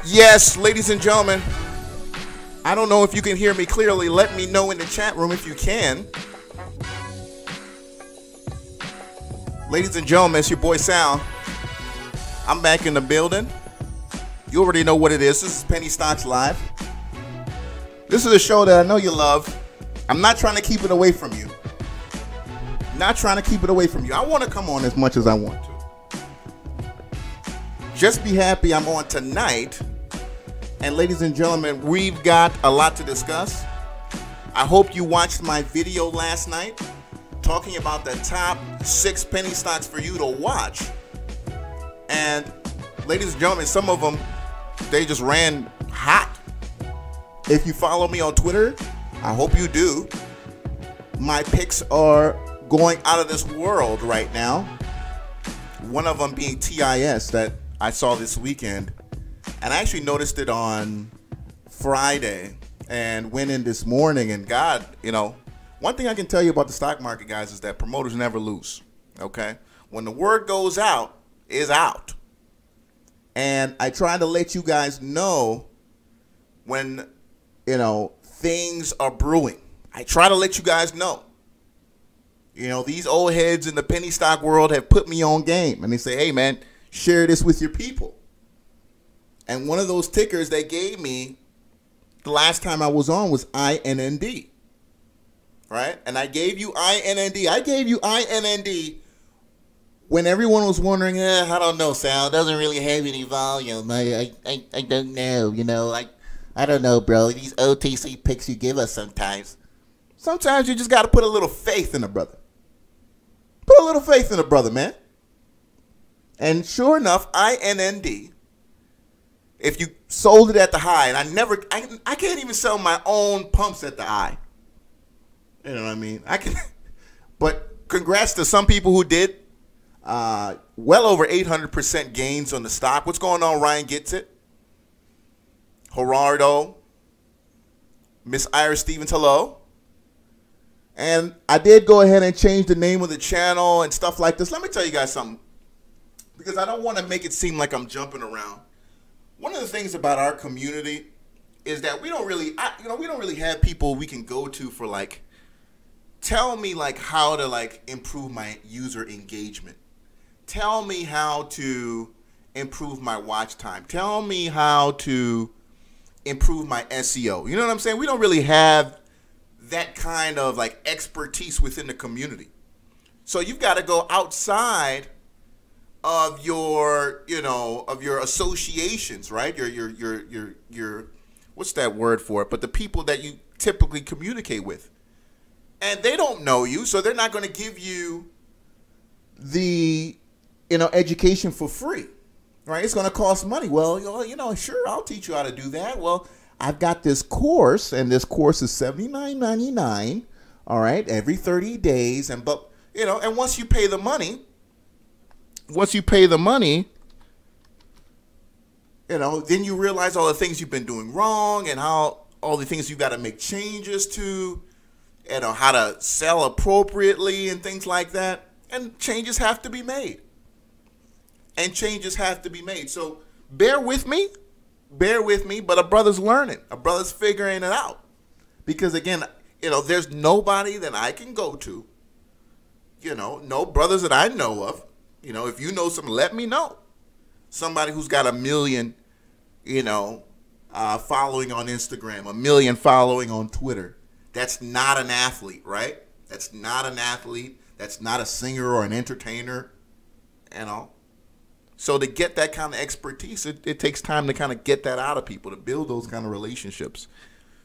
Yes, ladies and gentlemen, I don't know if you can hear me clearly. Let me know in the chat room if you can. Ladies and gentlemen, it's your boy Sal. I'm back in the building. You already know what it is. This is Penny Stocks Live. This is a show that I know you love. I'm not trying to keep it away from you. Not trying to keep it away from you. I want to come on as much as I want to. Just be happy I'm on tonight. And ladies and gentlemen, we've got a lot to discuss. I hope you watched my video last night talking about the top 6 penny stocks for you to watch. And ladies and gentlemen, some of them, they just ran hot. If you follow me on Twitter, I hope you do. My picks are going out of this world right now. One of them being TIS that I saw this weekend. And I actually noticed it on Friday and went in this morning. And God, you know, one thing I can tell you about the stock market, guys, is that promoters never lose. Okay? When the word goes out, it's out. And I try to let you guys know when, you know, things are brewing. I try to let you guys know. You know, these old heads in the penny stock world have put me on game. And they say, hey, man, share this with your people. And one of those tickers they gave me the last time I was on was INND. Right? And I gave you INND. I gave you INND when everyone was wondering, I don't know, Sal, it doesn't really have any volume. I don't know, you know. I don't know, bro. These OTC picks you give us sometimes. Sometimes you just got to put a little faith in a brother. Put a little faith in a brother, man. And sure enough, INND, if you sold it at the high, and I can't even sell my own pumps at the high. You know what I mean? But congrats to some people who did. Well over 800% gains on the stock. What's going on, Ryan Gets It? Gerardo. Miss Iris Stevens, hello. And I did go ahead and change the name of the channel and stuff like this. Let me tell you guys something, because I don't want to make it seem like I'm jumping around. One of the things about our community is that we don't really, we don't really have people we can go to for like, tell me like how to like improve my user engagement. Tell me how to improve my watch time. Tell me how to improve my SEO. You know what I'm saying? We don't really have that kind of like expertise within the community. So you've got to go outside of your, of your associations, right? Your what's that word for it? But the people that you typically communicate with. And they don't know you, so they're not going to give you the, education for free, right? It's going to cost money. Well, sure, I'll teach you how to do that. Well, I've got this course, and this course is $79.99, all right, every 30 days. And once you pay the money, then you realize all the things you've been doing wrong and how all the things you've got to make changes to, how to sell appropriately and things like that. And changes have to be made. So bear with me, but a brother's learning. A brother's figuring it out. Because again, there's nobody that I can go to, no brothers that I know of. If you know some, let me know. Somebody who's got 1 million, following on Instagram, 1 million following on Twitter. That's not an athlete, right? That's not an athlete. That's not a singer or an entertainer, So to get that kind of expertise, it takes time to kind of get that out of people, to build those kind of relationships.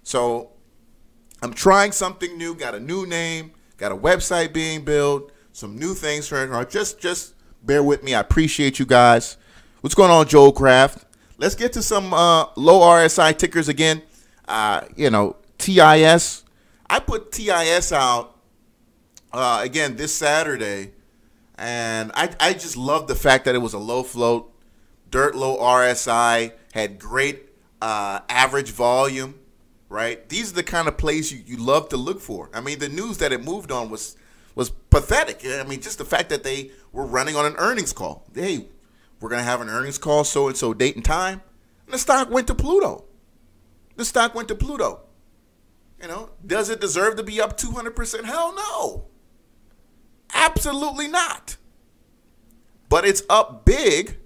So I'm trying something new, got a new name, got a website being built, some new things for it. Just bear with me. I appreciate you guys. What's going on, Joel Kraft? Let's get to some low RSI tickers again. TIS. I put TIS out again this Saturday, and I just love the fact that it was a low float, dirt low RSI, had great average volume, right? These are the kind of plays you love to look for. I mean, the news that it moved on was pathetic. I mean, just the fact that they were running on an earnings call. Hey, we're going to have an earnings call so-and-so date and time. And the stock went to Pluto. The stock went to Pluto. You know, does it deserve to be up 200%? Hell no. Absolutely not. But it's up big.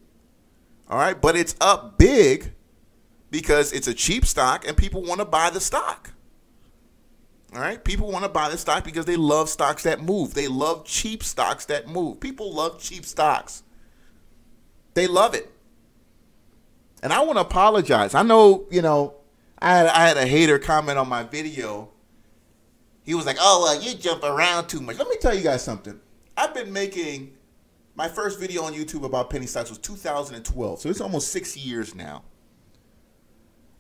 All right. But it's up big because it's a cheap stock and people want to buy the stock. All right. People want to buy the stock because they love stocks that move. They love cheap stocks that move. People love cheap stocks. They love it. And I want to apologize. I know, you know, I had a hater comment on my video. He was like, oh, well, you jump around too much. Let me tell you guys something. I've been making, my first video on YouTube about penny stocks was 2012. So it's almost 6 years now.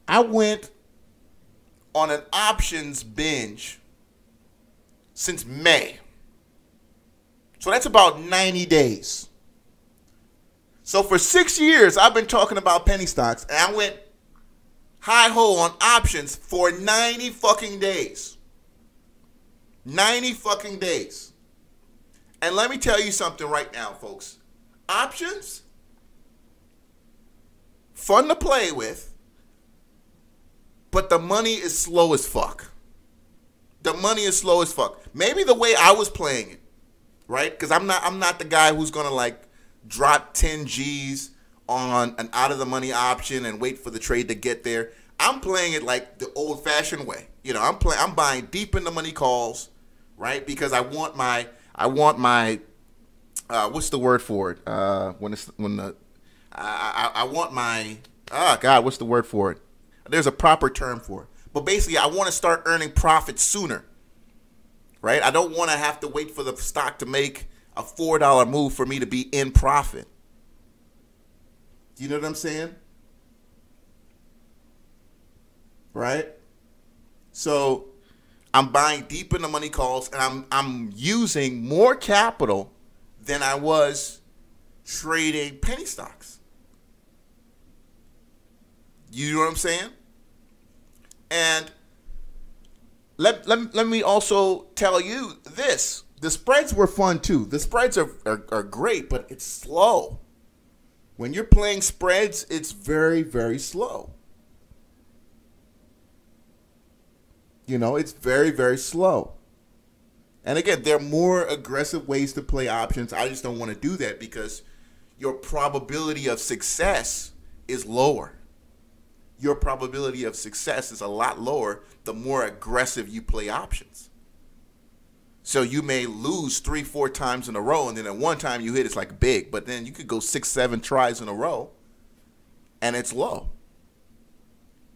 I went on an options binge since May. So that's about 90 days. So for 6 years, I've been talking about penny stocks, and I went hi-ho on options for 90 fucking days. 90 fucking days. And let me tell you something right now, folks. Options, fun to play with, but the money is slow as fuck. The money is slow as fuck. Maybe the way I was playing it, right? Because I'm not the guy who's gonna like drop 10 G's on an out of the money option and wait for the trade to get there. I'm playing it like the old fashioned way. You know, I'm buying deep in the money calls, right? Because I want my what's the word for it? I want my what's the word for it? There's a proper term for it. But basically, I want to start earning profit sooner, right? I don't want to have to wait for the stock to make a $4 move for me to be in profit. You know what I'm saying? Right? So I'm buying deep in the money calls, and I'm using more capital than I was trading penny stocks. You know what I'm saying? And let me also tell you this. The spreads were fun too. The spreads are great, but it's slow. When you're playing spreads, it's very, very slow. You know, it's very, very slow. And again, there are more aggressive ways to play options. I just don't want to do that because your probability of success is lower. Your probability of success is a lot lower the more aggressive you play options. So you may lose 3-4 times in a row, and then at one time you hit, it's like big. But then you could go 6-7 tries in a row, and it's low.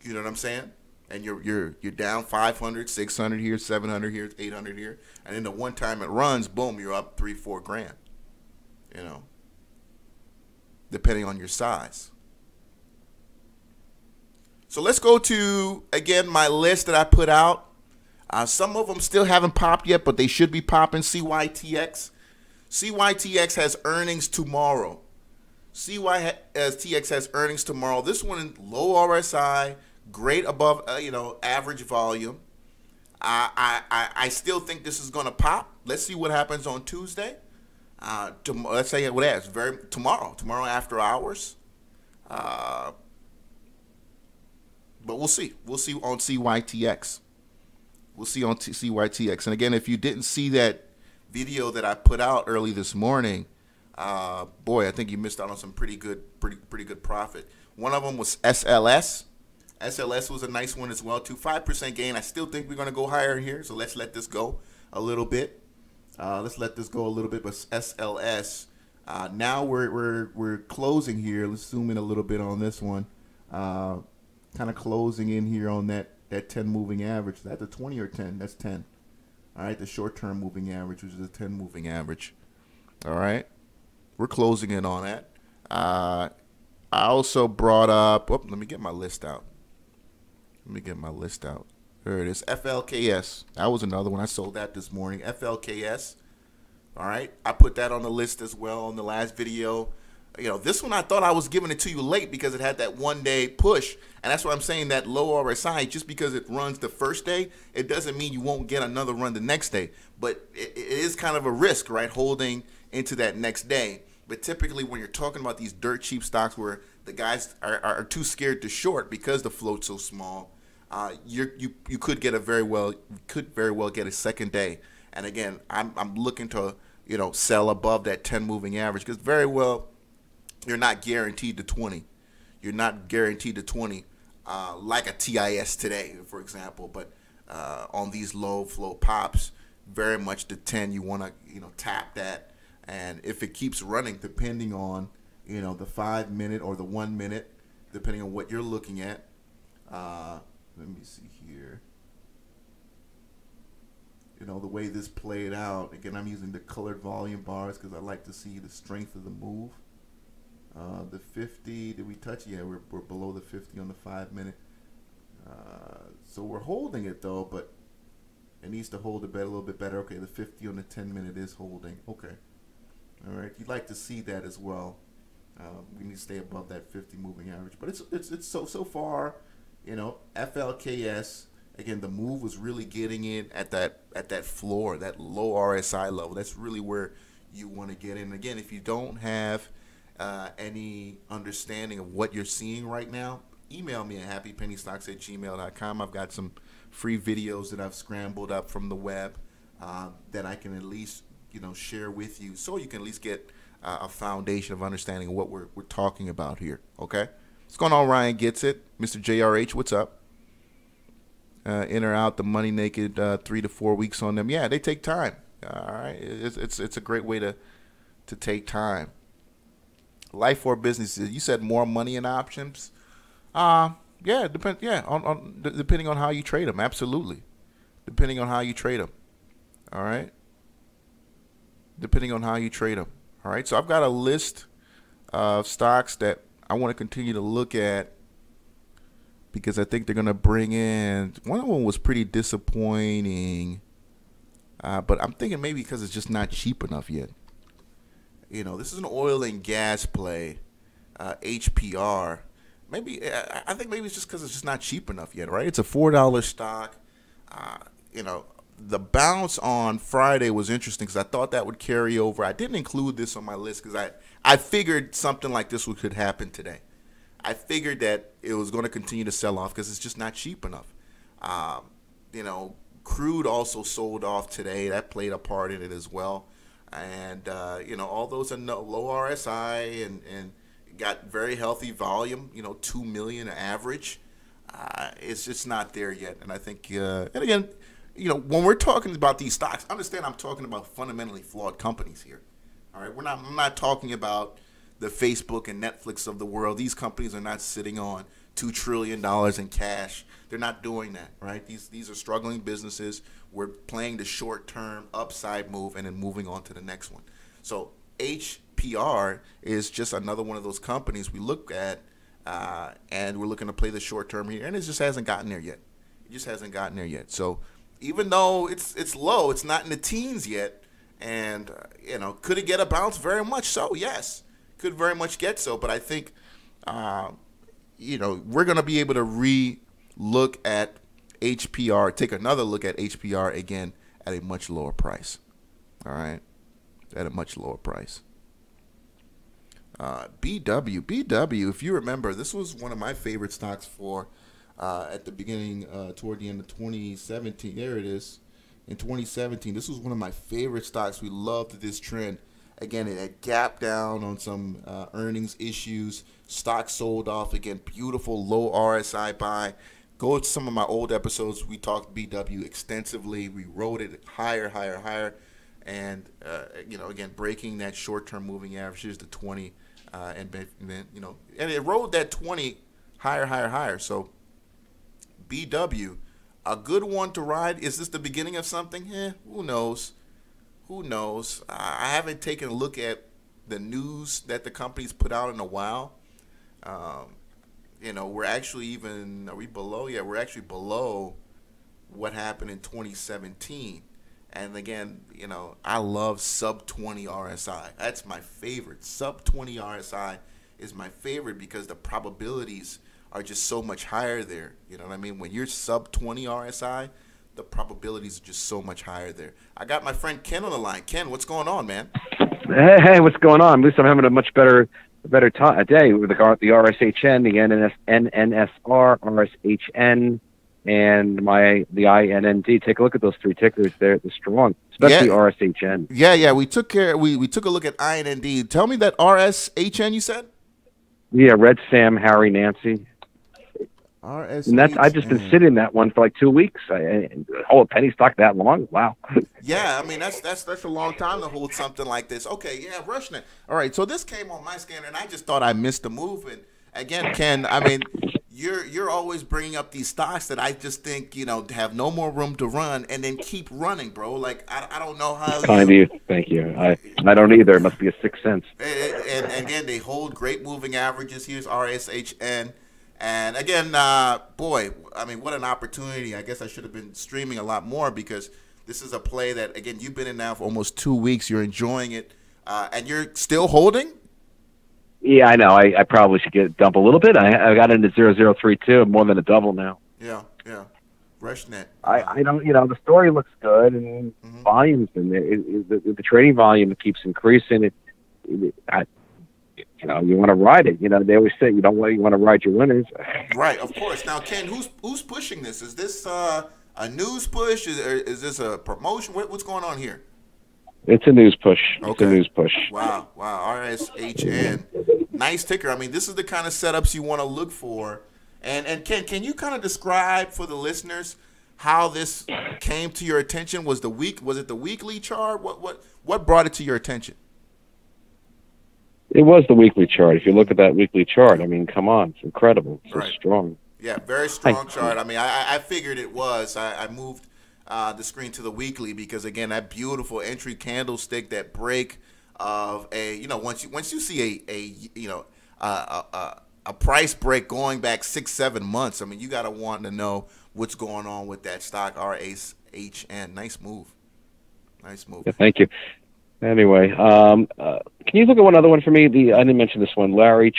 You know what I'm saying? And you're down 500, 600 here, 700 here, 800 here, and then the one time it runs, boom, you're up 3-4 grand. You know, depending on your size. So let's go to again my list that I put out. Some of them still haven't popped yet, but they should be popping. CYTX. CYTX has earnings tomorrow. CYTX has earnings tomorrow. This one low RSI, great above average volume. I still think this is going to pop. Let's see what happens on Tuesday. Let's say what it is tomorrow after hours. But we'll see. We'll see on CYTX. We'll see on CYTX. And again, if you didn't see that video that I put out early this morning, boy, I think you missed out on some pretty good profit. One of them was SLS. SLS was a nice one as well, too. 5% gain. I still think we're going to go higher here, so let's let this go a little bit. But SLS, now we're closing here. Let's zoom in a little bit on this one. Kind of closing in here on that 10 moving average. Is that the 20 or 10? That's 10. All right, the short-term moving average, which is a 10 moving average. All right, we're closing in on that. I also brought up, let me get my list out. There it is, FLKS. That was another one. I sold that this morning, FLKS. All right, I put that on the list as well in the last video. You know, this one I thought I was giving it to you late because it had that one-day push. And that's why I'm saying that low RSI, just because it runs the first day, it doesn't mean you won't get another run the next day. But it is kind of a risk, right, holding into that next day. But typically, when you're talking about these dirt cheap stocks where the guys are too scared to short because the float's so small, you could very well get a second day. And again, I'm looking to sell above that 10 moving average because very well you're not guaranteed to 20. You're not guaranteed to 20 like a TIS today, for example. But on these low flow pops, very much the 10 you want to tap that. And if it keeps running, depending on the 5 minute or the 1 minute, depending on what you're looking at. Let me see here. The way this played out. Again, I'm using the colored volume bars because I like to see the strength of the move. The 50, did we touch? Yeah, we're below the 50 on the 5 minute. So we're holding it though, but it needs to hold a little bit better. Okay, the 50 on the 10 minute is holding. Okay. All right, you'd like to see that as well. We need to stay above that 50 moving average, but it's so far, FLKS. Again, the move was really getting in at that floor, that low RSI level. That's really where you want to get in. Again, if you don't have any understanding of what you're seeing right now, email me at happypennystocks@gmail.com. I've got some free videos that I've scrambled up from the web that I can at least share with you, so you can at least get a foundation of understanding of what we're talking about here. Okay, what's going on? Ryan Gets It, Mr. JRH, what's up? In or out the money naked 3 to 4 weeks on them. Yeah, they take time. All right, it's a great way to take time. Life or business? You said more money in options. Yeah, depending on how you trade them. Absolutely, depending on how you trade them. All right. Depending on how you trade them. All right, so I've got a list of stocks that I want to continue to look at because I think they're going to bring in. One of them was pretty disappointing, but I'm thinking maybe because it's just not cheap enough yet. This is an oil and gas play, HPR. I think maybe it's just because it's just not cheap enough yet, right? It's a $4 stock. The bounce on Friday was interesting because I thought that would carry over. I didn't include this on my list because I figured something like this could happen today. I figured that it was going to continue to sell off because it's just not cheap enough. Crude also sold off today. That played a part in it as well. And, all those are low RSI and got very healthy volume, 2 million average. It's just not there yet. And I think, and again, when we're talking about these stocks, understand I'm talking about fundamentally flawed companies here. All right, I'm not talking about the Facebook and Netflix of the world. These companies are not sitting on $2 trillion in cash. They're not doing that, right? These are struggling businesses. We're playing the short-term upside move and then moving on to the next one. So HPR is just another one of those companies we look at, and we're looking to play the short-term here, and it just hasn't gotten there yet. It just hasn't gotten there yet. So even though it's low, it's not in the teens yet, and could it get a bounce? Very much so, yes. Could very much get so, but I think we're going to be able to re-look at HPR, take another look at HPR again at a much lower price. All right, at a much lower price. BW, if you remember, this was one of my favorite stocks for at the beginning, toward the end of 2017. There it is. In 2017, this was one of my favorite stocks. We loved this trend. Again, it had gapped down on some earnings issues. Stock sold off. Again, beautiful low RSI buy. Go to some of my old episodes. We talked BW extensively. We rode it higher, higher, higher. And, again, breaking that short-term moving averages to 20. And then, and it rode that 20 higher, higher, higher. So BW, a good one to ride. Is this the beginning of something? Who knows? Who knows? I haven't taken a look at the news that the company's put out in a while. We're actually are we below? Yeah, we're actually below what happened in 2017. And again, I love sub 20 RSI. That's my favorite. Sub 20 RSI is my favorite because the probabilities are just so much higher there. You know what I mean? When you're sub 20 RSI, the probabilities are just so much higher there. I got my friend Ken on the line. Ken, what's going on, man? Hey, what's going on? At least I'm having a much better a day with the RSHN, the NNSR, RSHN, and the INND. Take a look at those three tickers. They're strong, especially RSHN. Yeah. We took a look at INND. Tell me that RSHN you said. Yeah, Red Sam, Harry, Nancy. And I've just been sitting in that one for like 2 weeks. Hold a penny stock that long? Wow. Yeah, I mean that's a long time to hold something like this. Okay, yeah, rushing it. All right, so this came on my scanner, and I just thought I missed the move. And again, Ken, I mean, you're always bringing up these stocks that I just think have no more room to run, and then keep running, bro. Like I don't know how. Kind of you. Thank you. I don't either. It must be a sixth sense. And again, they hold great moving averages. Here's RSHN. And again, boy, I mean, what an opportunity. I guess I should have been streaming a lot more, because this is a play that, again, you've been in now for almost 2 weeks. You're enjoying it, and you're still holding? Yeah, I know. I probably should dump a little bit. I got into 0032, more than a double now. Yeah. ReshNet. I don't, the story looks good, and volume's in there. The trading volume keeps increasing. You want to ride it. They always say you want to ride your winners. Right, of course. Now, Ken, who's pushing this? Is this a news push? Is this a promotion? What's going on here? It's a news push. Okay. It's a news push. Wow. RSHN. Nice ticker. I mean, this is the kind of setups you want to look for. And Ken, can you kind of describe for the listeners how this came to your attention? Was it the weekly chart? What brought it to your attention? It was the weekly chart. If you look at that weekly chart, I mean, come on, it's incredible. It's so strong. Yeah, very strong chart. I mean, I figured it was. I moved the screen to the weekly because, again, that beautiful entry candlestick, that break of once you see a price break going back 6-7 months. I mean, you got to want to know what's going on with that stock. RSHN. Nice move. Yeah, thank you. Anyway, can you look at one other one for me? I didn't mention this one. Larry,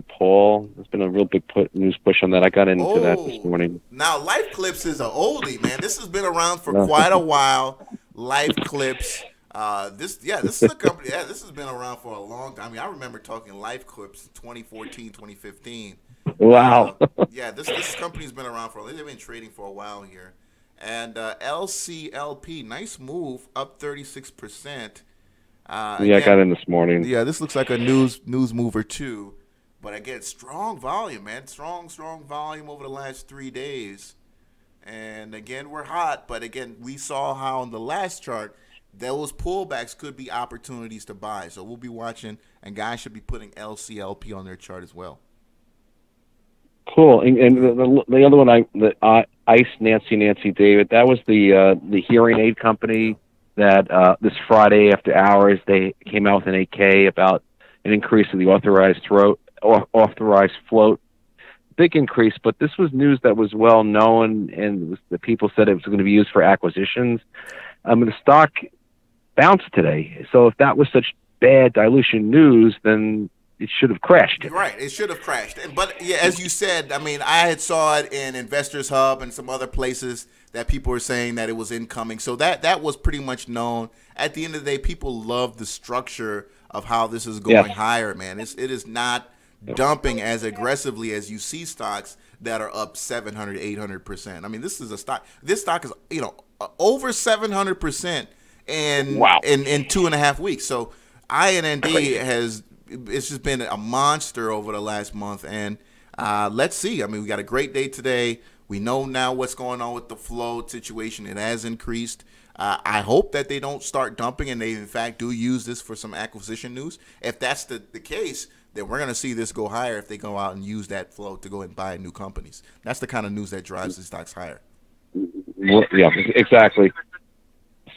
Paul. There's been a real big news push on that. I got into that this morning. Now, Life Clips is an oldie, man. This has been around for quite a while. Life Clips. This is a company. Yeah, this has been around for a long time. I mean, I remember talking Life Clips 2014, 2015. Wow. This company's been around they've been trading for a while here. And LCLP, nice move, up 36%. I got in this morning. Yeah, this looks like a news mover too. But again, strong volume, man. Strong volume over the last 3 days. And again, we're hot. But again, we saw how on the last chart, those pullbacks could be opportunities to buy. So we'll be watching, and guys should be putting LCLP on their chart as well. Cool. And the other one, ICE Nancy David, that was the hearing aid company that this Friday after hours they came out with an 8K about an increase in the authorized float. Big increase, but this was news that was well known, and the people said it was going to be used for acquisitions. The stock bounced today, so if that was such bad dilution news, then it should have crashed. Right, it should have crashed. But yeah, as you said, I mean, I had saw it in Investors Hub and some other places that people were saying that it was incoming. So that was pretty much known. At the end of the day, people love the structure of how this is going higher, man. It is not dumping as aggressively as you see stocks that are up 700, 800%. I mean, this is a stock. This stock is, over 700% in 2.5 weeks. So INND it's just been a monster over the last month, and let's see. I mean, we got a great day today. We know now what's going on with the flow situation. It has increased. I hope that they don't start dumping and they, in fact, do use this for some acquisition news. If that's the case, then we're going to see this go higher if they go out and use that flow to go and buy new companies. That's the kind of news that drives the stocks higher. Yeah, exactly.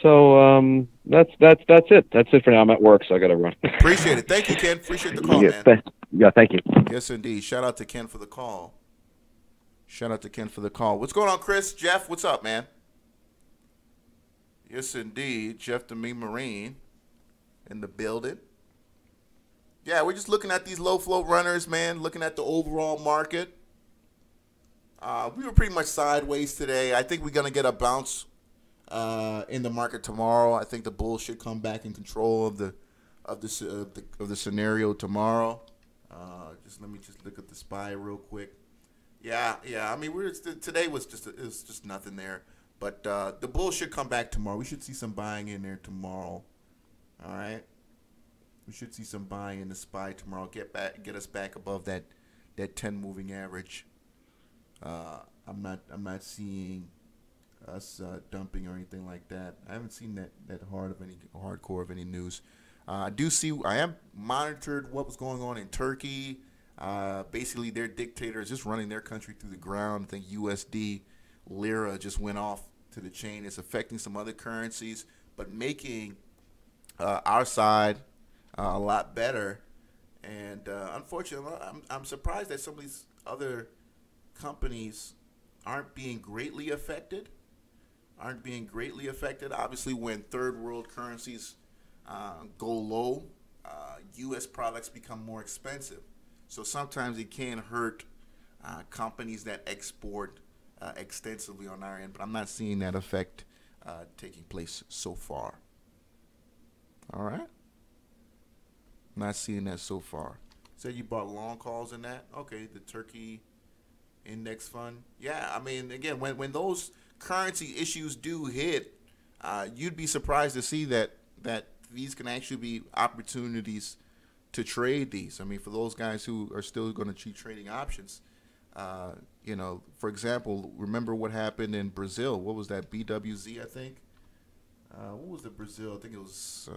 So that's it. That's it for now. I'm at work, so I got to run. Appreciate it. Thank you, Ken. Appreciate the call, man. Thank you. Yes, indeed. Shout out to Ken for the call. What's going on, Chris? Jeff, what's up, man? Yes, indeed. Jeff the Marine in the building. Yeah, we're just looking at these low float runners, man, looking at the overall market. We were pretty much sideways today. I think we're going to get a bounce in the market tomorrow. I think the bulls should come back in control of of the scenario tomorrow. Just let me just look at the SPY real quick. Yeah, yeah. I mean, today was just nothing there. But the bull should come back tomorrow. We should see some buying in there tomorrow. All right. We should see some buying in the SPY tomorrow. Get us back above that 10 moving average. I'm not seeing us dumping or anything like that. I haven't seen that hardcore of any news. I am monitored what was going on in Turkey. Basically, their dictator is just running their country through the ground. I think USD lira just went off to the chain. It's affecting some other currencies, but making our side a lot better. And unfortunately, I'm surprised that some of these other companies aren't being greatly affected. Obviously, when third world currencies go low, U.S. products become more expensive. So sometimes it can hurt companies that export extensively on our end. But I'm not seeing that effect taking place so far. All right? Not seeing that so far. Said you bought long calls in that? Okay, the Turkey index fund. Yeah, I mean, again, when those currency issues do hit, you'd be surprised to see that these can actually be opportunities to trade these. I mean, for those guys who are still going to treat trading options, for example, remember what happened in Brazil? What was that? BWZ, I think. What was the Brazil? I think it was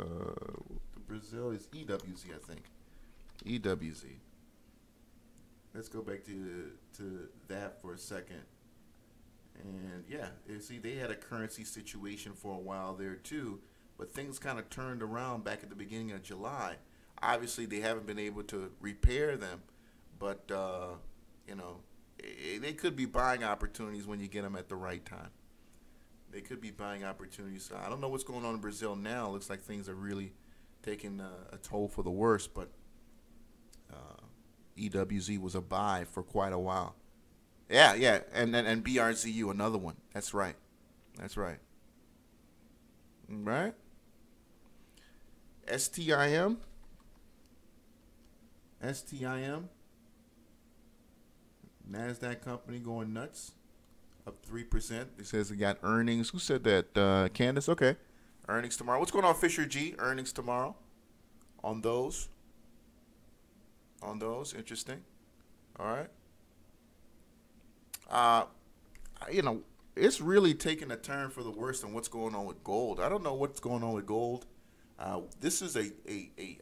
the Brazil is EWZ, I think. EWZ. Let's go back to that for a second. And yeah, you see, they had a currency situation for a while there too, but things kind of turned around back at the beginning of July. Obviously, they haven't been able to repair them, but they could be buying opportunities when you get them at the right time. They could be buying opportunities. So I don't know what's going on in Brazil now. It looks like things are really taking a toll for the worse, but EWZ was a buy for quite a while. Yeah, and BRZU, another one. That's right. Right? STIM. NASDAQ company going nuts. Up 3%. It says it got earnings. Who said that? Candace? Okay. Earnings tomorrow. What's going on, Fisher G? Earnings tomorrow. On those. Interesting. All right. It's really taking a turn for the worse than what's going on with gold. I don't know what's going on with gold. This is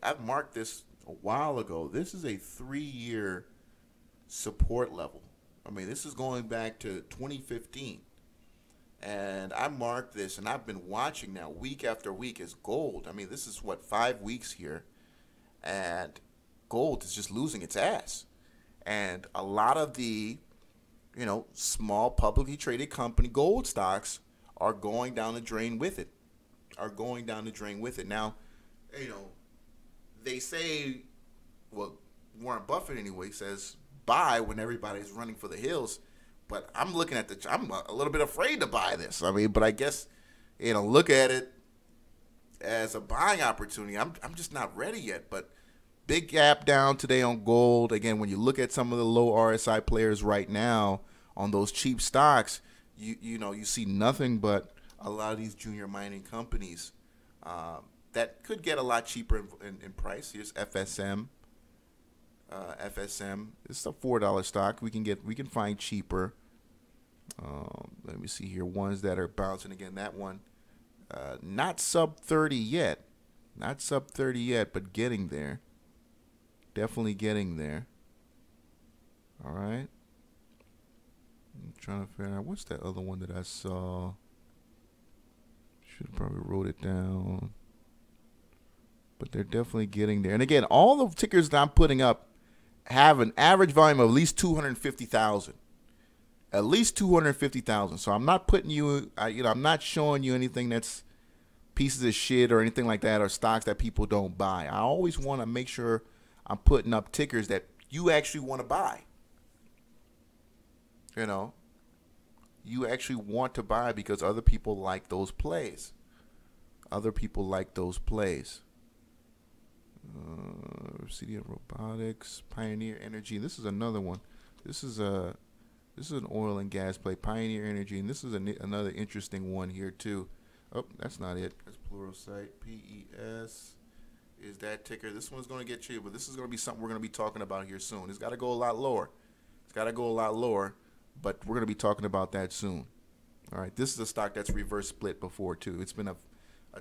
I've marked this a while ago. This is a 3-year support level. I mean, this is going back to 2015. And I marked this, and I've been watching now week after week as gold. I mean, this is 5 weeks here, and gold is just losing its ass. And a lot of the small publicly traded company gold stocks are going down the drain with it. Now, they say, Warren Buffett anyway says buy when everybody's running for the hills. But I'm looking at I'm a little bit afraid to buy this. I mean, but I guess, look at it as a buying opportunity. I'm just not ready yet. But big gap down today on gold. Again, when you look at some of the low RSI players right now on those cheap stocks, you see nothing but a lot of these junior mining companies that could get a lot cheaper in price. Here's FSM. FSM. It's a $4 stock. We can find cheaper. Let me see here. Ones that are bouncing again. That one, not sub 30 yet. But getting there. Definitely getting there. All right. I'm trying to figure out what's that other one that I saw. Should have probably wrote it down. But they're definitely getting there. And again, all the tickers that I'm putting up have an average volume of at least 250,000. At least 250,000. So I'm not putting you, I'm not showing you anything that's pieces of shit or anything like that, or stocks that people don't buy. I always want to make sure I'm putting up tickers that you actually want to buy. You actually want to buy because other people like those plays. CDN Robotics, Pioneer Energy. This is another one. This is an oil and gas play, Pioneer Energy, and this is another interesting one here too. Oh, that's not it. That's Pluralsight. PES is that ticker. This one's going to get you, but this is going to be something we're going to be talking about here soon. It's got to go a lot lower. It's got to go a lot lower, but we're going to be talking about that soon. All right, this is a stock that's reverse split before too. It's been a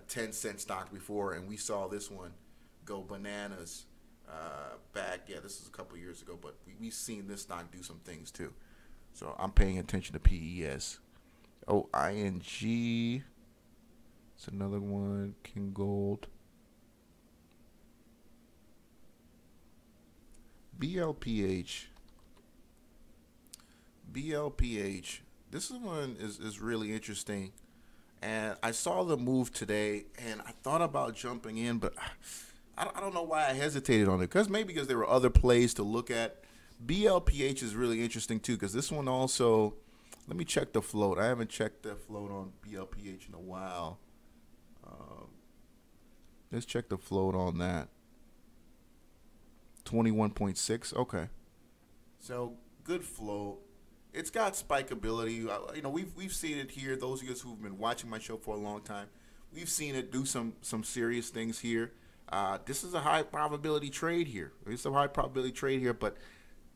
10-cent stock before, and we saw this one go bananas back. Yeah, this is a couple years ago, but we've seen this stock do some things too. So I'm paying attention to PES. Oh, ING. It's another one. King Gold. BLPH. BLPH. This one is really interesting. And I saw the move today, and I thought about jumping in, but I don't know why I hesitated on it. Maybe because there were other plays to look at. BLPH is really interesting, too, because this one also, let me check the float. I haven't checked the float on BLPH in a while. Let's check the float on that. 21.6. Okay. So, good float. It's got spikeability. You know, we've seen it here. Those of us who've been watching my show for a long time, we've seen it do some serious things here. This is a high probability trade here. It's a high probability trade here, but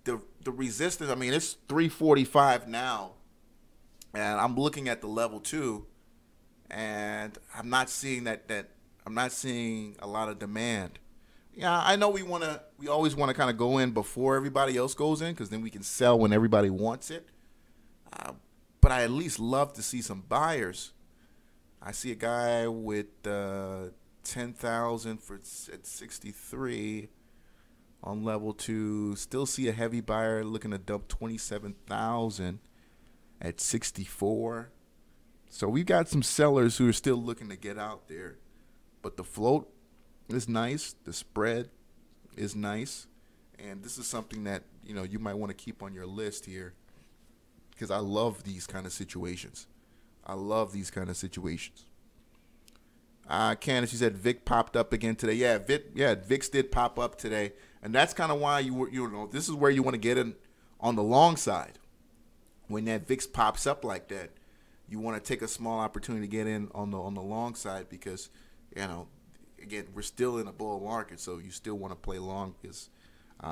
the resistance, I mean, it's 345 now, and I'm looking at the level 2, and I'm not seeing I'm not seeing a lot of demand. Yeah, I know we always want to kind of go in before everybody else goes in, because then we can sell when everybody wants it. But I at least love to see some buyers. I see a guy with 10,000 at 63 on level 2. Still see a heavy buyer looking to dump 27,000 at 64. So we've got some sellers who are still looking to get out there. But the float is nice. The spread is nice. And this is something that, you know, you might want to keep on your list here, because I love these kind of situations. I love these kind of situations. Candace, she said Vic popped up again today. Yeah, VIX did pop up today. And that's kind of why you know, this is where you want to get in on the long side. When that VIX pops up like that, you want to take a small opportunity to get in on the long side, because, you know, again, we're still in a bull market, so you still want to play long, because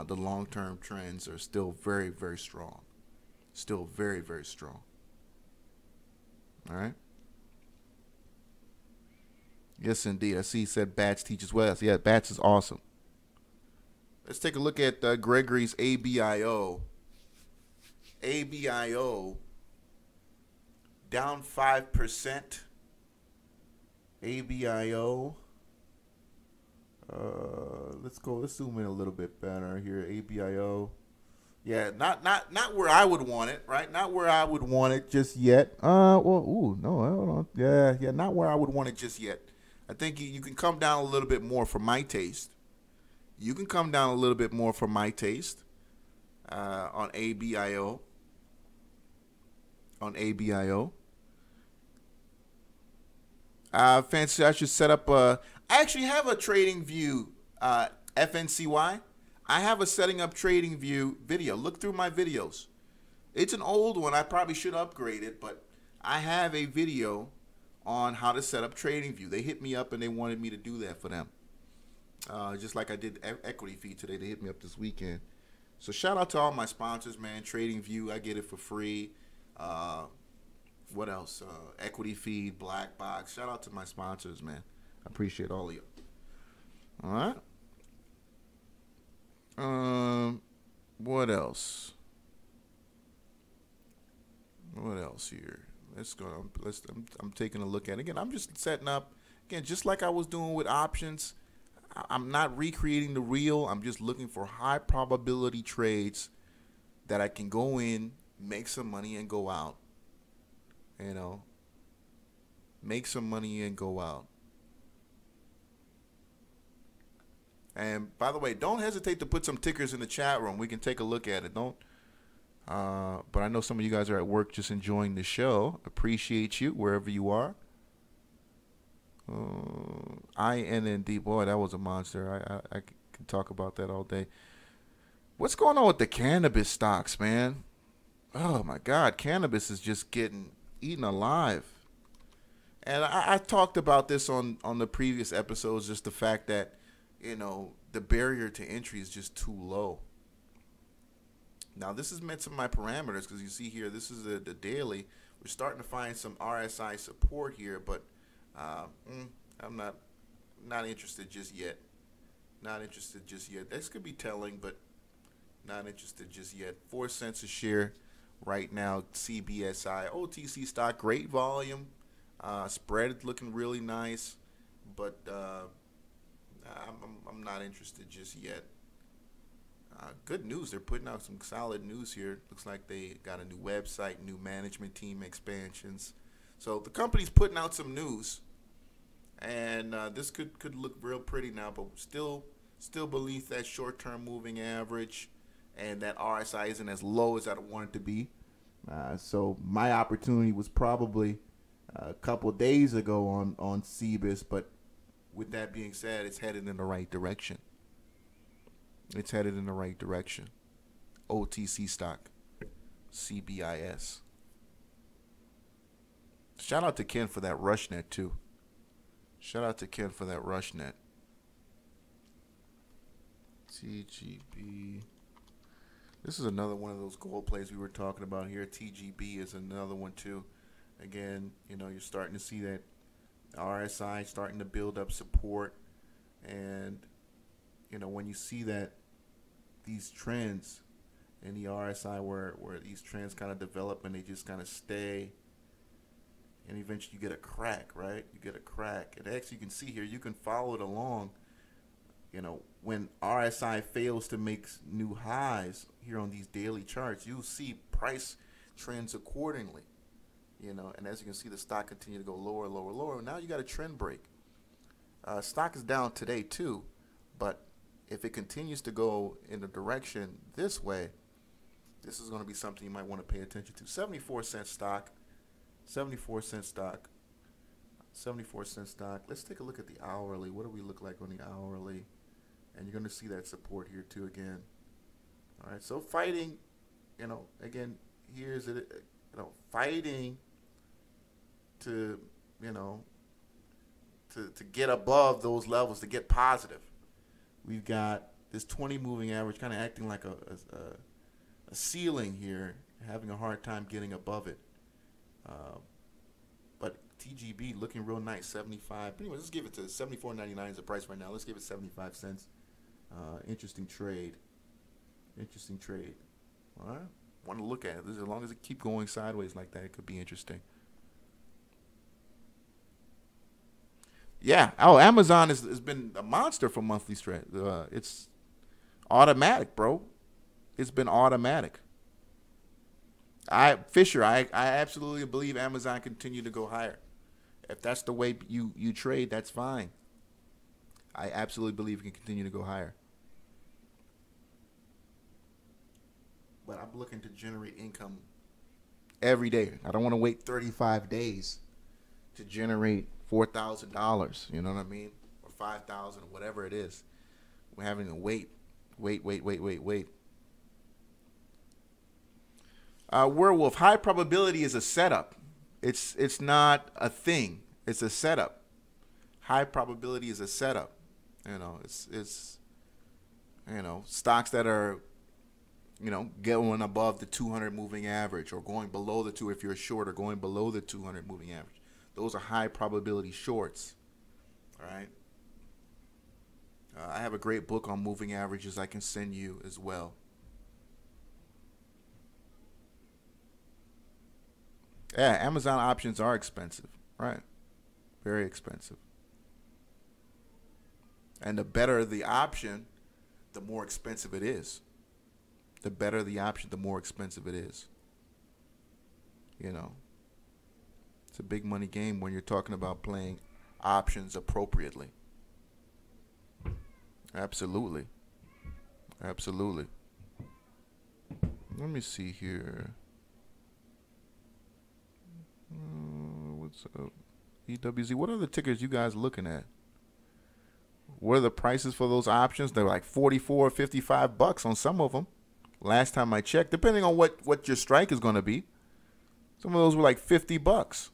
the long-term trends are still very, very strong. Still very, very strong. All right. Yes, indeed. I see he said Bats teaches well. Yeah, Bats is awesome. Let's take a look at Gregory's ABIO. ABIO down 5%. ABIO. Let's zoom in a little bit better here. ABIO. Yeah, not where I would want it, right? Not where I would want it just yet. No, hold on. Yeah, not where I would want it just yet. I think you can come down a little bit more for my taste. You can come down a little bit more for my taste on ABIO. On ABIO. Fancy, I should set up I actually have a trading view, FNCY. I have a setting up trading view video. Look through my videos. It's an old one. I probably should upgrade it, but I have a video on how to set up trading view. They hit me up and they wanted me to do that for them. Just like I did Equity Feed today. They hit me up this weekend. So shout out to all my sponsors, man. Trading View, I get it for free. What else? Equity Feed, Black Box. Shout out to my sponsors, man. I appreciate all of you. All right. What else? What else here? Let's go. I'm taking a look at it. Again, I'm just setting up. Again, just like I was doing with options. I'm not recreating the wheel. I'm just looking for high probability trades that I can go in, make some money, and go out. You know, make some money and go out. And by the way, don't hesitate to put some tickers in the chat room. We can take a look at it. Don't. But I know some of you guys are at work just enjoying the show. Appreciate you wherever you are. INND, boy, that was a monster. can talk about that all day. What's going on with the cannabis stocks, man? Oh my God, cannabis is just getting eaten alive. And I talked about this on the previous episodes, just the fact that, the barrier to entry is just too low. Now, this is meant to my parameters because you see here, this is the daily. We're starting to find some RSI support here, but I'm not interested just yet. Not interested just yet. This could be telling, but not interested just yet. 4 cents a share right now. CBSI OTC stock, great volume. Spread looking really nice, but I'm not interested just yet. Good news. They're putting out some solid news here. Looks like they got a new website, new management team expansions. So the company's putting out some news, and this could look real pretty now, but still beneath that short-term moving average, and that RSI isn't as low as I want it to be. So my opportunity was probably a couple days ago on CBIS, but with that being said, it's headed in the right direction. It's headed in the right direction. OTC stock, CBIS. Shout out to Ken for that RushNet too. Shout out to Ken for that RushNet. TGB. This is another one of those gold plays we were talking about here. TGB is another one too. Again, you're starting to see that RSI starting to build up support, and when you see that these trends in the RSI where these trends kind of develop and they just kind of stay, and eventually you get a crack, right? You get a crack. And actually you can see here, you can follow it along, when RSI fails to make new highs here on these daily charts, you'll see price trends accordingly. And as you can see, the stock continue to go lower, lower, lower. Now you got a trend break. Stock is down today too, but if it continues to go in the direction this way, this is going to be something you might want to pay attention to. 74-cent stock, 74-cent stock, 74-cent stock. Let's take a look at the hourly. What do we look like on the hourly? And you're going to see that support here too again. All right, so fighting, again, here's it, fighting to get above those levels, to get positive. We've got this 20 moving average kind of acting like a ceiling here, having a hard time getting above it. But TGB looking real nice, 75. Anyway, let's give it to $74.99 is the price right now. Let's give it 75 cents. Interesting trade. Interesting trade. All right. Want to look at it. As long as it keep going sideways like that, it could be interesting. Yeah. Oh, Amazon has been a monster for monthly trade. It's automatic, bro. It's been automatic. I absolutely believe Amazon continue to go higher. If that's the way you trade, that's fine. I absolutely believe it can continue to go higher. But I'm looking to generate income every day. I don't want to wait 35 days to generate $4,000. You know what I mean? Or 5,000 or whatever it is. We're having to wait. Werewolf, high probability is a setup. It's not a thing. It's a setup. High probability is a setup. It's stocks that are going above the 200 moving average, or going below the 2 if you're short, or going below the 200 moving average. Those are high probability shorts. All right. I have a great book on moving averages I can send you as well. Yeah, Amazon options are expensive, right? Very expensive. And the better the option, the more expensive it is. The better the option, the more expensive it is. It's a big money game when you're talking about playing options appropriately. Absolutely. Absolutely. Let me see here. What's up? EWZ. What are the tickers you guys looking at? What are the prices for those options? They're like 44, 55 bucks on some of them. Last time I checked, depending on what your strike is going to be. Some of those were like 50 bucks.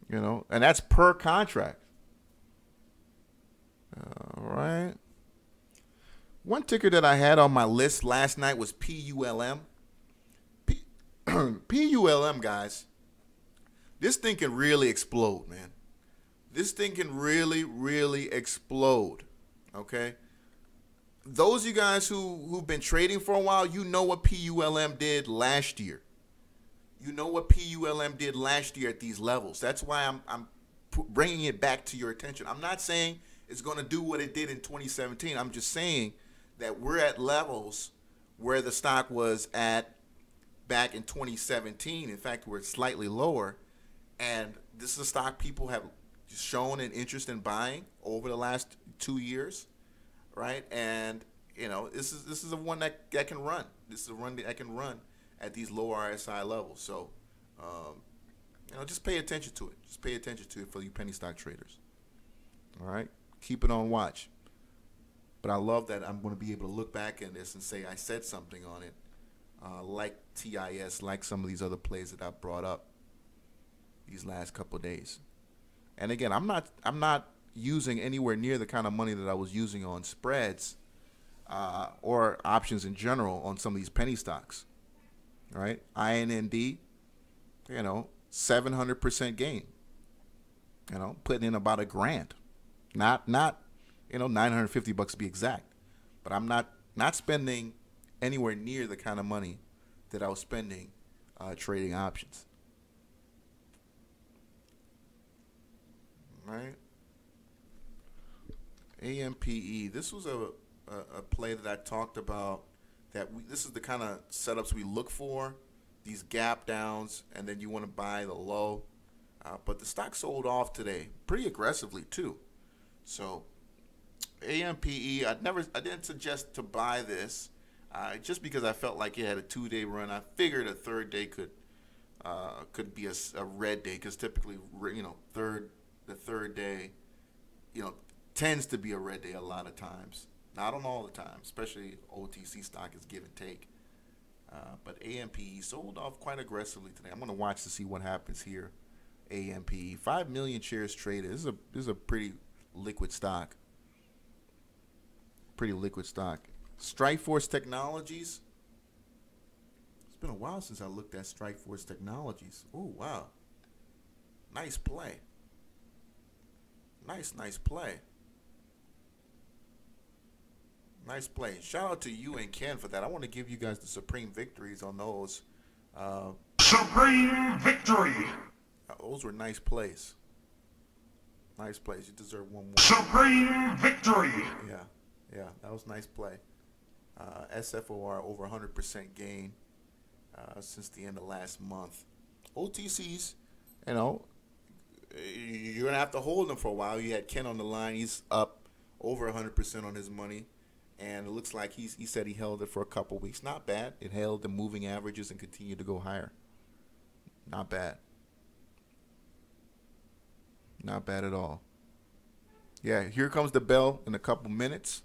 You know, and that's per contract. All right. One ticker that I had on my list last night was PULM. PULM, guys. This thing can really explode, man. This thing can really, really explode. Okay? Those of you guys who've been trading for a while, you know what PULM did last year. You know what PULM did last year at these levels. That's why I'm bringing it back to your attention. I'm not saying it's going to do what it did in 2017. I'm just saying that we're at levels where the stock was at back in 2017. In fact, we're slightly lower. And this is a stock people have shown an interest in buying over the last 2 years, right? And, you know, this is a one that can run. This is a run that can run at these low RSI levels. So, you know, just pay attention to it. Just pay attention to it for you penny stock traders. All right? Keep it on watch. But I love that I'm going to be able to look back at this and say I said something on it, like TIS, like some of these other plays that I brought up these last couple of days. And again, I'm not using anywhere near the kind of money that I was using on spreads or options in general on some of these penny stocks. All right, INND, you know, 700% gain. You know, putting in about $1,000, not you know, 950 bucks to be exact. But I'm not spending anywhere near the kind of money that I was spending trading options. Right. AMPE. This was a play that I talked about. This is the kind of setups we look for. These gap downs, and then you want to buy the low. But the stock sold off today pretty aggressively too. So AMPE, I didn't suggest to buy this just because I felt like it had a 2-day run. I figured a third day could be a red day, because typically, you know, the third day, you know, tends to be a red day a lot of times. Not on all the time, especially OTC stock is give and take. But AMPE sold off quite aggressively today. I'm going to watch to see what happens here. AMPE, 5 million shares traded. This is a pretty liquid stock. Pretty liquid stock. Strikeforce Technologies. It's been a while since I looked at Strikeforce Technologies. Oh, wow. Nice play. Nice play. Nice play. Shout out to you and Ken for that. I want to give you guys the supreme victories on those. Supreme victory. Those were nice plays. Nice plays. You deserve one more. Supreme victory. Yeah, that was a nice play. SFOR over 100% gain since the end of last month. OTCs, you know, you're going to have to hold them for a while. You had Ken on the line. He's up over 100% on his money. And it looks like he said he held it for a couple weeks. Not bad. It held the moving averages and continued to go higher. Not bad. Not bad at all. Yeah, here comes the bell in a couple minutes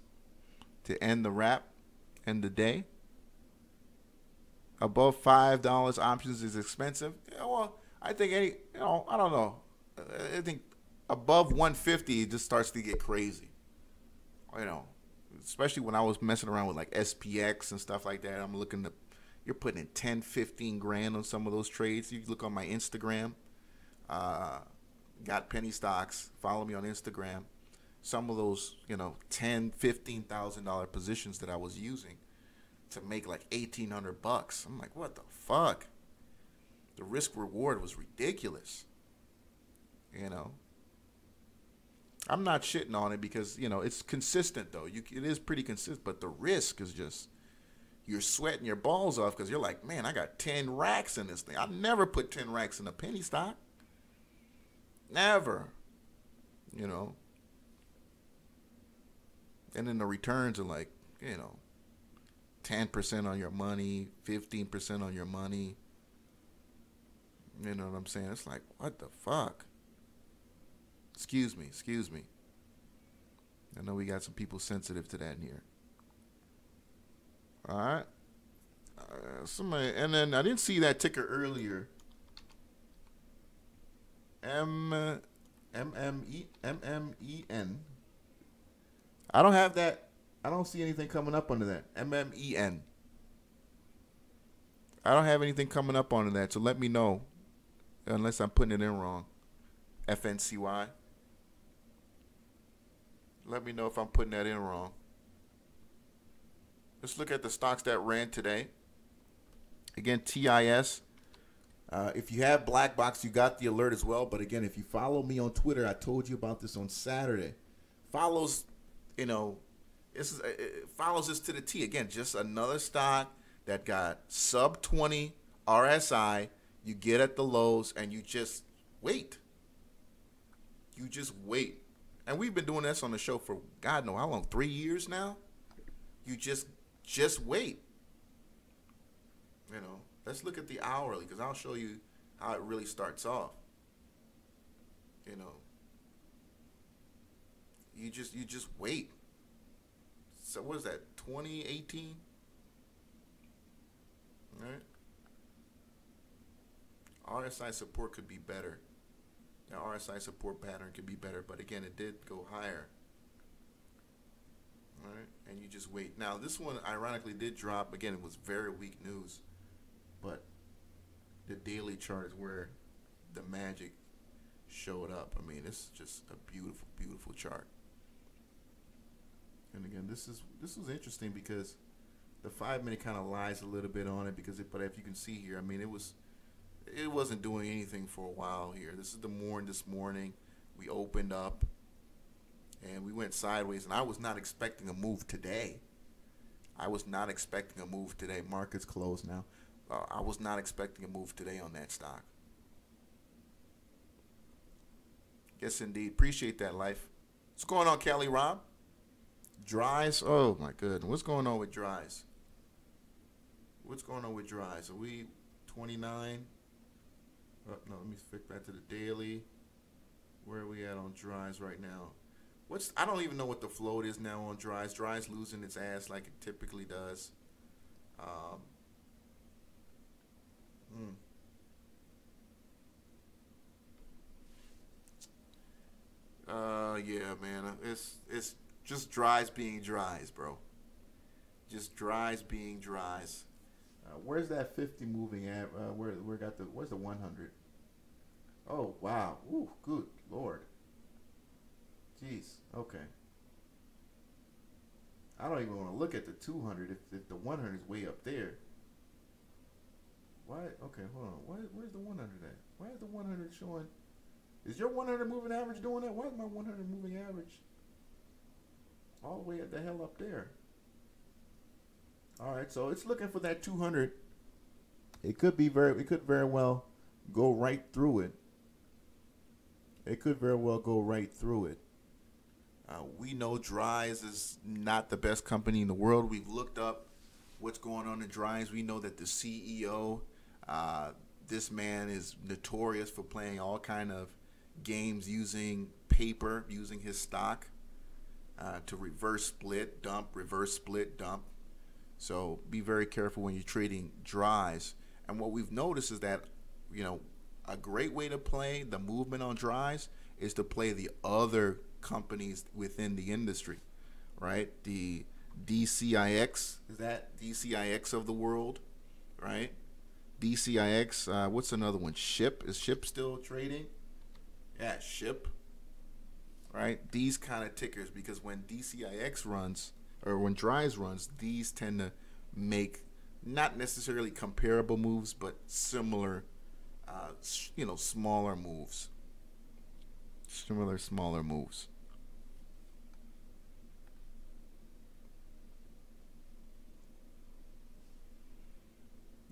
to end the wrap, end the day. Above $5 options is expensive. Yeah, well, I think I don't know. I think above 150 it just starts to get crazy. You know, especially when I was messing around with like SPX and stuff like that. I'm looking to, you're putting in 10, 15 grand on some of those trades. You look on my Instagram, got penny stocks. Follow me on Instagram. Some of those, you know, $10,000, $15,000 positions that I was using to make like 1,800 bucks. I'm like, what the fuck? The risk reward was ridiculous. You know, I'm not shitting on it because, you know, it's consistent though. It is pretty consistent, but the risk is just, you're sweating your balls off because you're like, man, I got 10 racks in this thing. I never put 10 racks in a penny stock. Never. You know. And then the returns are like, you know, 10% on your money, 15% on your money. You know what I'm saying? It's like, what the fuck? Excuse me, excuse me. I know we got some people sensitive to that in here. All right. Somebody, and then I didn't see that ticker earlier. MMEN. I don't have that. I don't see anything coming up under that. MMEN. I don't have anything coming up under that, so let me know. Unless I'm putting it in wrong. FNCY. Let me know if I'm putting that in wrong. Let's look at the stocks that ran today. Again, TIS. If you have Black Box, you got the alert as well. But again, if you follow me on Twitter, I told you about this on Saturday. Follows, it follows this to the T. Again, just another stock that got sub 20 RSI. You get at the lows and you just wait. You just wait. And we've been doing this on the show for God knows how long, 3 years now. You just wait. Let's look at the hourly because I'll show you how it really starts off. You just wait. So what is that? 2018? All right. RSI support could be better. The RSI support pattern could be better, but again, it did go higher. All right, and you just wait. Now, this one ironically did drop. Again, it was very weak news, but the daily chart is where the magic showed up. I mean, this is just a beautiful, beautiful chart. And again, this was interesting because the 5-minute kind of lies a little bit on it but if you can see here, I mean, it wasn't doing anything for a while here. This is this morning. We opened up and we went sideways, and I was not expecting a move today. Market's closed now. I was not expecting a move today on that stock. Yes, indeed. Appreciate that, Life. What's going on, Kelly Rob? Dries? Oh, my goodness. What's going on with Dries? Are we 29? Oh, no, let me flick back to the daily. Where are we at on Dries right now? I don't even know what the float is now on Dries. Dries losing its ass like it typically does. Yeah, man. It's just Dries being Dries, bro. Just Dries being Dries. Where's that 50 moving at? Where's the 100? Oh, wow. Ooh, good Lord. Jeez. Okay. I don't even want to look at the 200 if the 100 is way up there. Why? Okay, hold on. Where's the 100 at? Why is the 100 showing? Is your 100 moving average doing that? Why is my 100 moving average all the way at the hell up there? All right, so it's looking for that 200. It could very well go right through it. We know Dries is not the best company in the world. We've looked up what's going on in Dries. We know that the CEO, this man is notorious for playing all kind of games using paper, using his stock to reverse split, dump. So be very careful when you're trading Dries. And what we've noticed is that, a great way to play the movement on Dries is to play the other companies within the industry, right? The DCIX, is that DCIX of the world, right? DCIX, what's another one? SHIP, is SHIP still trading? Yeah, SHIP, right? These kind of tickers, because when DCIX runs, or when Dries runs, these tend to make not necessarily comparable moves, but similar, smaller moves. Smaller moves.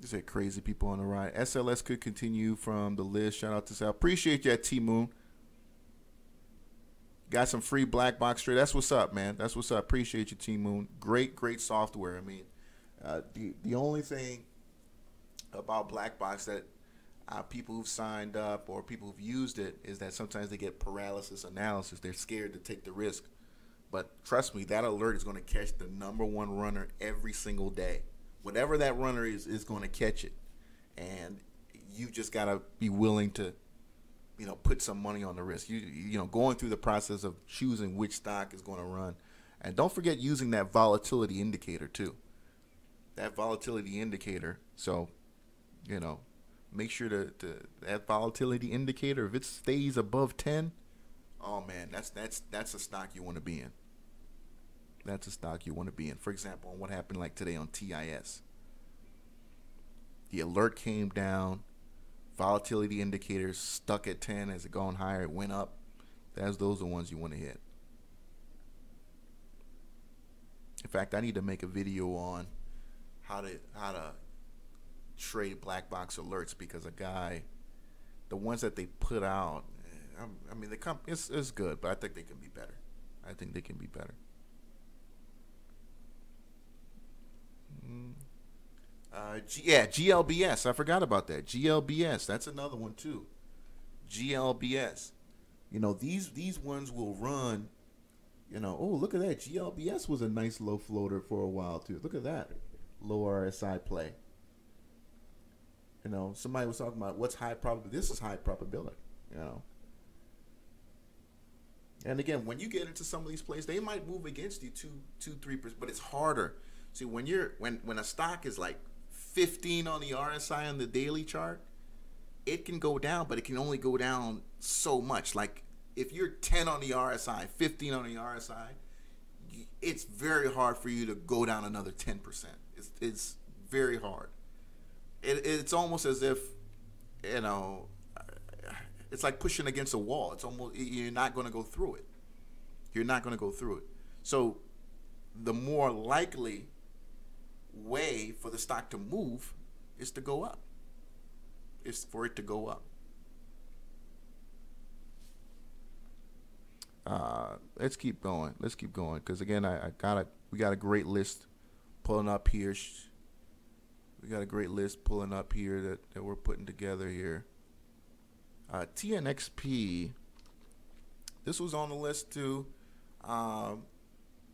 You say crazy people on the ride. SLS could continue from the list. Shout out to Sal. Appreciate you at T-Moon. Got some free black box trade. That's what's up, man. That's what's up. Appreciate you, T-Moon. Great software. I mean, the only thing about black box that people who've signed up or people who've used it is that sometimes they get paralysis analysis. They're scared to take the risk. But trust me, that alert is going to catch the number one runner every single day. Whatever that runner is going to catch it. And you just got to be willing to, put some money on the risk. Going through the process of choosing which stock is going to run. And don't forget using that volatility indicator too. That volatility indicator. So, make sure to that volatility indicator, if it stays above 10, oh man, that's a stock you want to be in. That's a stock you want to be in. For example, on what happened like today on TIS. The alert came down. Volatility indicators stuck at 10. As it gone higher, it went up. Those are the ones you want to hit. In fact, I need to make a video on how to trade black box alerts, because the ones that they put out, it's good, but I think they can be better. GLBS. I forgot about that. GLBS. That's another one too. GLBS. These ones will run. Oh, look at that. GLBS was a nice low floater for a while too. Look at that. Low RSI play. Somebody was talking about what's high probability. This is high probability. And again, when you get into some of these plays, they might move against you 2-3%, but it's harder. See, when a stock is like 15 on the RSI on the daily chart, it can go down, but it can only go down so much. Like if you're 10 on the RSI, 15 on the RSI, it's very hard for you to go down another 10%. It's very hard. It's almost as if, it's like pushing against a wall. It's almost, you're not going to go through it. So the more likely way for the stock to move is to go up. It's for it to go up. Let's keep going. Because again, we got a great list pulling up here. That we're putting together here. TNXP. This was on the list too. Now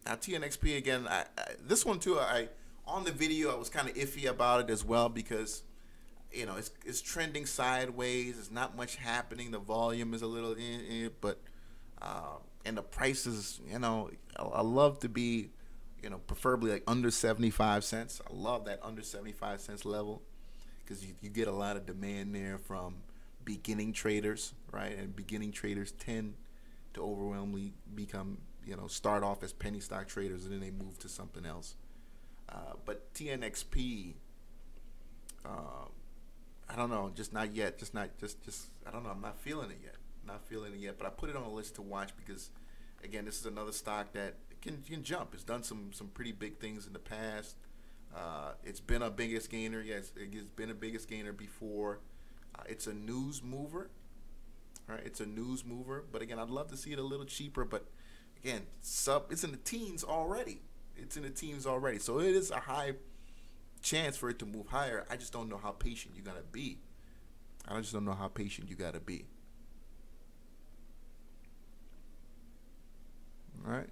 TNXP again. This one too. On the video I was kind of iffy about it as well, because it's trending sideways. There's not much happening. The volume is a little but and the prices. I love to be preferably like under 75 cents. I love that under 75 cents level, because you get a lot of demand there from beginning traders, right? And beginning traders tend to overwhelmingly become, start off as penny stock traders and then they move to something else. But TNXP, I don't know, just not yet. I don't know. I'm not feeling it yet. But I put it on the list to watch because, again, this is another stock that can jump. It's done some pretty big things in the past. It's been a biggest gainer. Yes, it's been a biggest gainer before. It's a news mover. All right, it's a news mover. But again, I'd love to see it a little cheaper. But again, it's in the teens already. So it is a high chance for it to move higher. I just don't know how patient you gotta be. All right.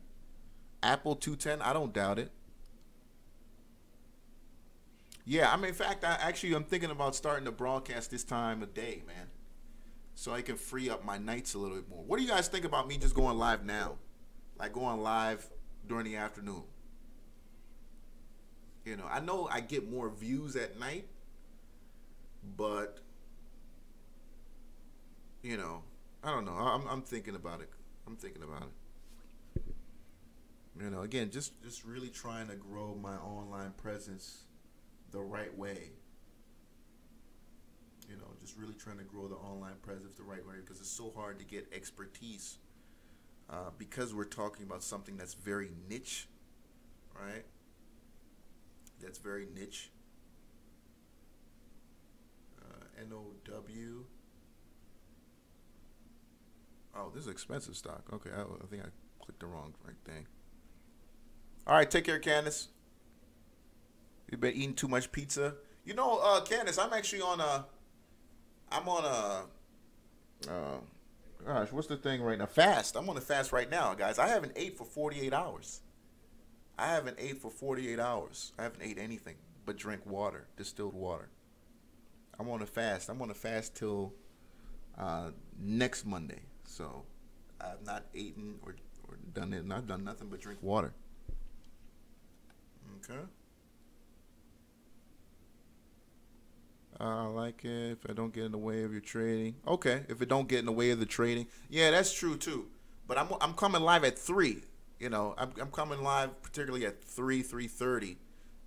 Apple 210, I don't doubt it. Yeah, in fact, I'm thinking about starting to broadcast this time of day, man, so I can free up my nights a little bit more. What do you guys think about me just going live now? Like going live during the afternoon? I know I get more views at night, but, I don't know. I'm thinking about it. Again, just really trying to grow my online presence the right way. Just really trying to grow the online presence the right way, because it's so hard to get expertise, because we're talking about something that's very niche, right? That's very niche. NOW. Oh, this is expensive stock. Okay, I think I clicked the wrong thing. All right, take care, Candace. You've been eating too much pizza. Candace, I'm actually on I'm on gosh, what's the thing right now? Fast. I'm on a fast right now, guys. I haven't ate for 48 hours. I haven't ate for 48 hours. I haven't ate anything but drink water, distilled water. I'm on a fast. I'm on a fast till next Monday. So I've not eaten or done it. And I've done nothing but drink water. Okay. I like it if I don't get in the way of your trading. Okay, if it don't get in the way of the trading, yeah, that's true too. But I'm coming live at 3. You know, I'm coming live particularly at 3:30.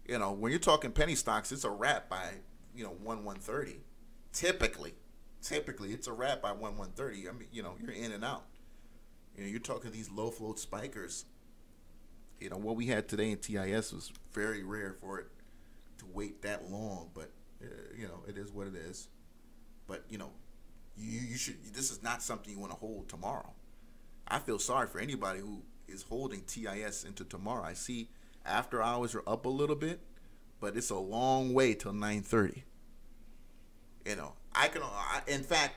You know, when you're talking penny stocks, it's a wrap by 1:30. Typically it's a wrap by 1:30. I mean, you're in and out. You're talking these low float spikers. What we had today in TIS was very rare for it to wait that long, but it is what it is. But you should. This is not something you want to hold tomorrow. I feel sorry for anybody who is holding TIS into tomorrow. I see after hours are up a little bit, but it's a long way till 9:30. In fact,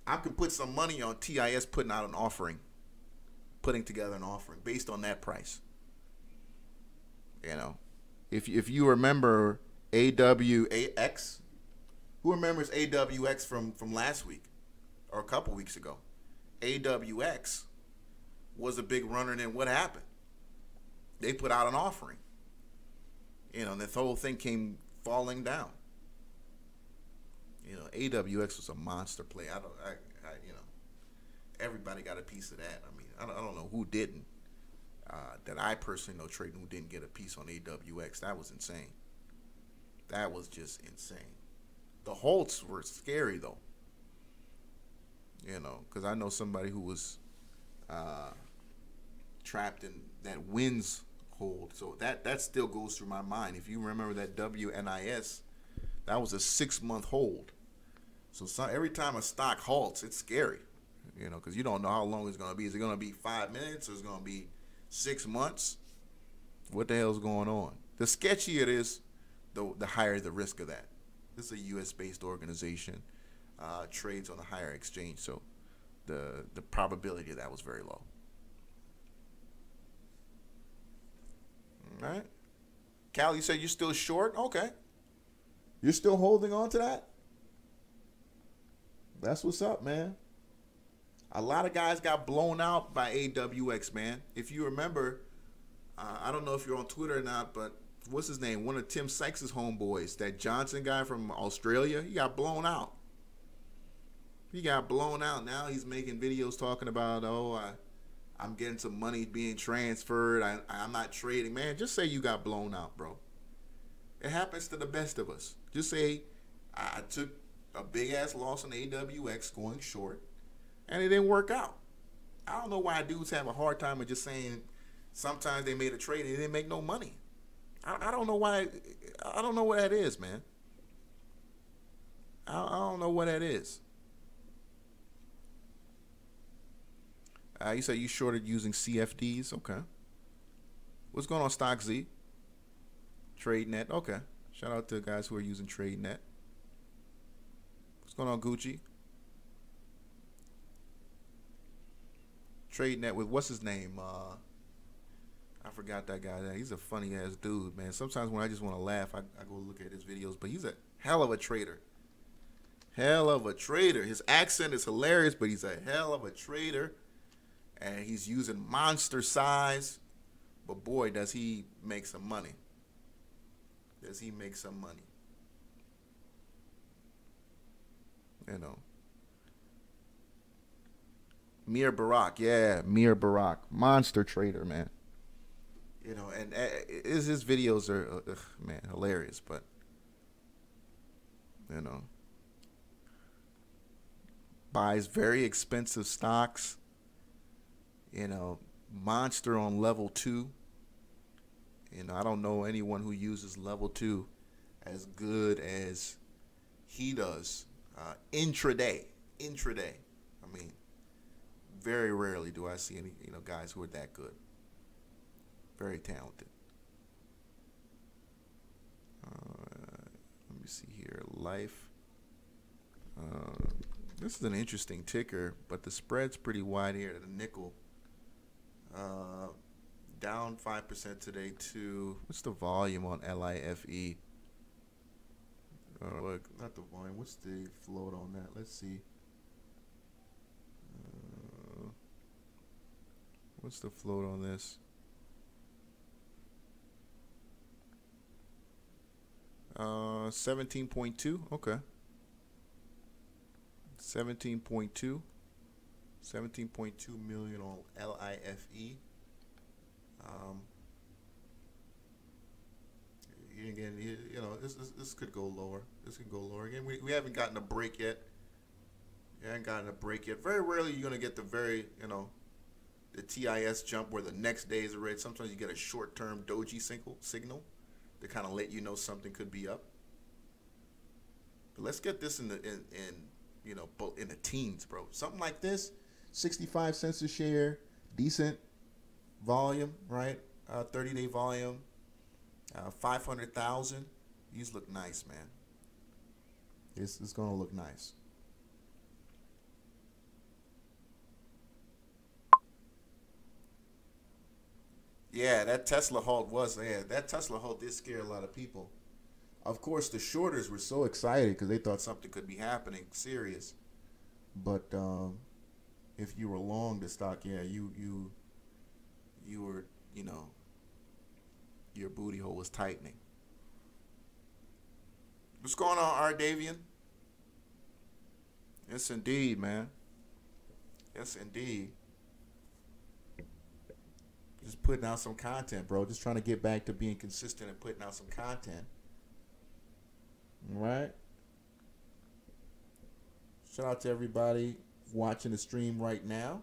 I can put some money on TIS putting out an offering, putting together an offering based on that price. If you remember AWX, who remembers AWX from last week or a couple weeks ago? AWX was a big runner, and then what happened? They put out an offering. And this whole thing came falling down. AWX was a monster play. Everybody got a piece of that. I mean, I don't know who didn't. That I personally know trading who didn't get a piece on AWX. That was insane. That was just insane. The holds were scary though. Because I know somebody who was trapped in that wins hold. So that still goes through my mind. If you remember that WNIS, that was a 6-month hold. So every time a stock halts, it's scary. Because you don't know how long it's going to be. Is it going to be 5 minutes or is it going to be 6 months? What the hell's going on? The sketchier it is, the higher the risk of that. This is a U.S.-based organization, trades on a higher exchange, so the probability of that was very low. All right. Cal, you said you're still short? Okay. You're still holding on to that? That's what's up, man. A lot of guys got blown out by AWX, man. If you remember, I don't know if you're on Twitter or not, but what's his name? One of Tim Sykes' homeboys, that Johnson guy from Australia, he got blown out. He got blown out. Now he's making videos talking about, I'm getting some money being transferred. I'm not trading. Man, just say you got blown out, bro. It happens to the best of us. Just say, I took a big-ass loss on AWX going short, and it didn't work out. I don't know why dudes have a hard time of just saying sometimes they made a trade and they didn't make no money. I don't know why. I don't know what that is, man. I don't know what that is. You say you shorted using CFDs. Okay. What's going on, StockZ? TradeNet. Okay. Shout out to the guys who are using TradeNet. What's going on, Gucci? TradeNet with what's his name? I forgot that guy. He's a funny ass dude, man. Sometimes when I just want to laugh, I go look at his videos. But he's a hell of a trader. Hell of a trader. His accent is hilarious, but he's a hell of a trader. And he's using monster size. But boy, does he make some money. Does he make some money? Mir Barak. Yeah, Mir Barak. Monster trader, man. And his videos are, man, hilarious. But, buys very expensive stocks. Monster on level 2. I don't know anyone who uses level 2 as good as he does. Intraday. I mean, very rarely do I see any, guys who are that good. Very talented. Let me see here. Life. This is an interesting ticker, but the spread's pretty wide here. The nickel down 5% today to, what's the volume on LIFE? Look, not the volume. What's the float on that? Let's see. What's the float on this? 17.2. Okay. 17.2 million on LIFE. Again, you know, this could go lower. This could go lower. Again, we haven't gotten a break yet. Very rarely you're gonna get the the TIS jump where the next day is red. Sometimes you get a short-term doji signal to kind of let you know something could be up. But let's get this in the teens, bro. Something like this, 65 cents a share, decent volume, right? 30-day volume, 500,000. These look nice, man. It's gonna look nice. Yeah, that Tesla halt that Tesla halt did scare a lot of people. Of course, the shorters were so excited because they thought something could be happening serious. But if you were long the stock, yeah, you were, your booty hole was tightening. What's going on, R. Davian? Yes, indeed, man. Yes, indeed. Just putting out some content, bro. Just trying to get back to being consistent and putting out some content. All right. Shout out to everybody watching the stream right now.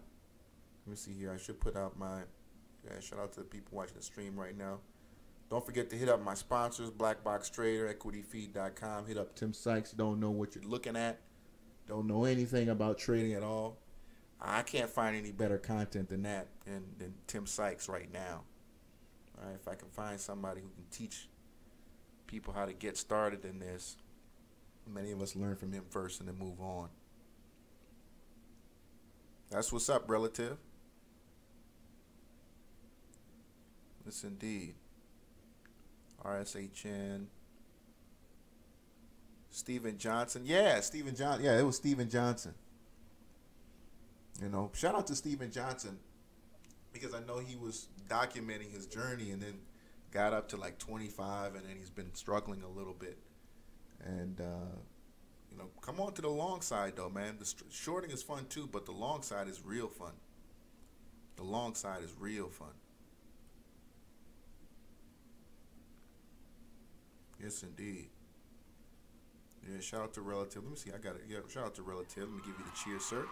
Let me see here. I should put out my... Yeah, shout out to the people watching the stream right now. Don't forget to hit up my sponsors, Black Box Trader, EquityFeed.com. Hit up Tim Sykes. Don't know what you're looking at. Don't know anything about trading at all. I can't find any better content than that than Tim Sykes right now. All right, if I can find somebody who can teach people how to get started in this, many of us learn from him first and then move on. That's what's up, relative. Yes, indeed. RSHN. Steven Johnson. Yeah, Steven Johnson. Yeah, it was Steven Johnson. Shout out to Steven Johnson because I know he was documenting his journey and then got up to like 25 and then he's been struggling a little bit. And, come on to the long side though, man. The shorting is fun too, but the long side is real fun. The long side is real fun. Yes, indeed. Yeah, shout out to Relative. Let me see. I got it. Yeah, shout out to Relative. Let me give you the cheer, sir.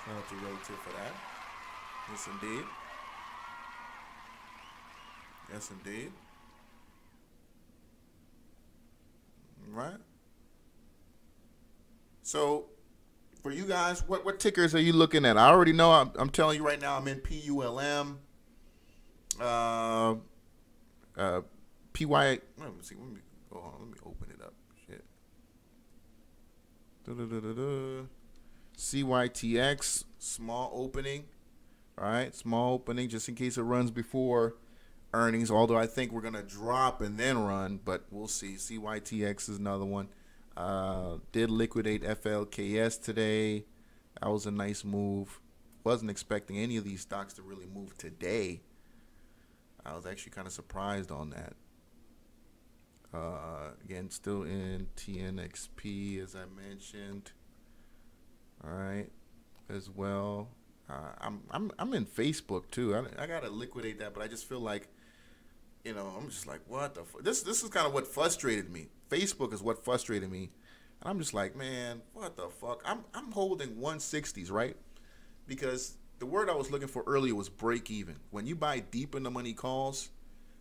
Shout out to Relative for that. Yes, indeed. Yes, indeed. All right. So, for you guys, what tickers are you looking at? I already know. I'm telling you right now. I'm in PULM. PY. Let me see. Let me go on. Let me open it up. Shit. CYTX, small opening. All right, small opening just in case it runs before earnings. Although I think we're gonna drop and then run, but we'll see. CYTX is another one. Did liquidate FLKS today. That was a nice move. Wasn't expecting any of these stocks to really move today. I was actually kind of surprised on that. Again, still in TNXP as I mentioned. All right, as well. I'm in Facebook too. I gotta liquidate that, but I just feel like, I'm just like, what the fuck? This is kind of what frustrated me. Facebook is what frustrated me, and I'm just like, man, what the fuck? I'm holding 160s, right? Because the word I was looking for earlier was break even. When you buy deep in the money calls,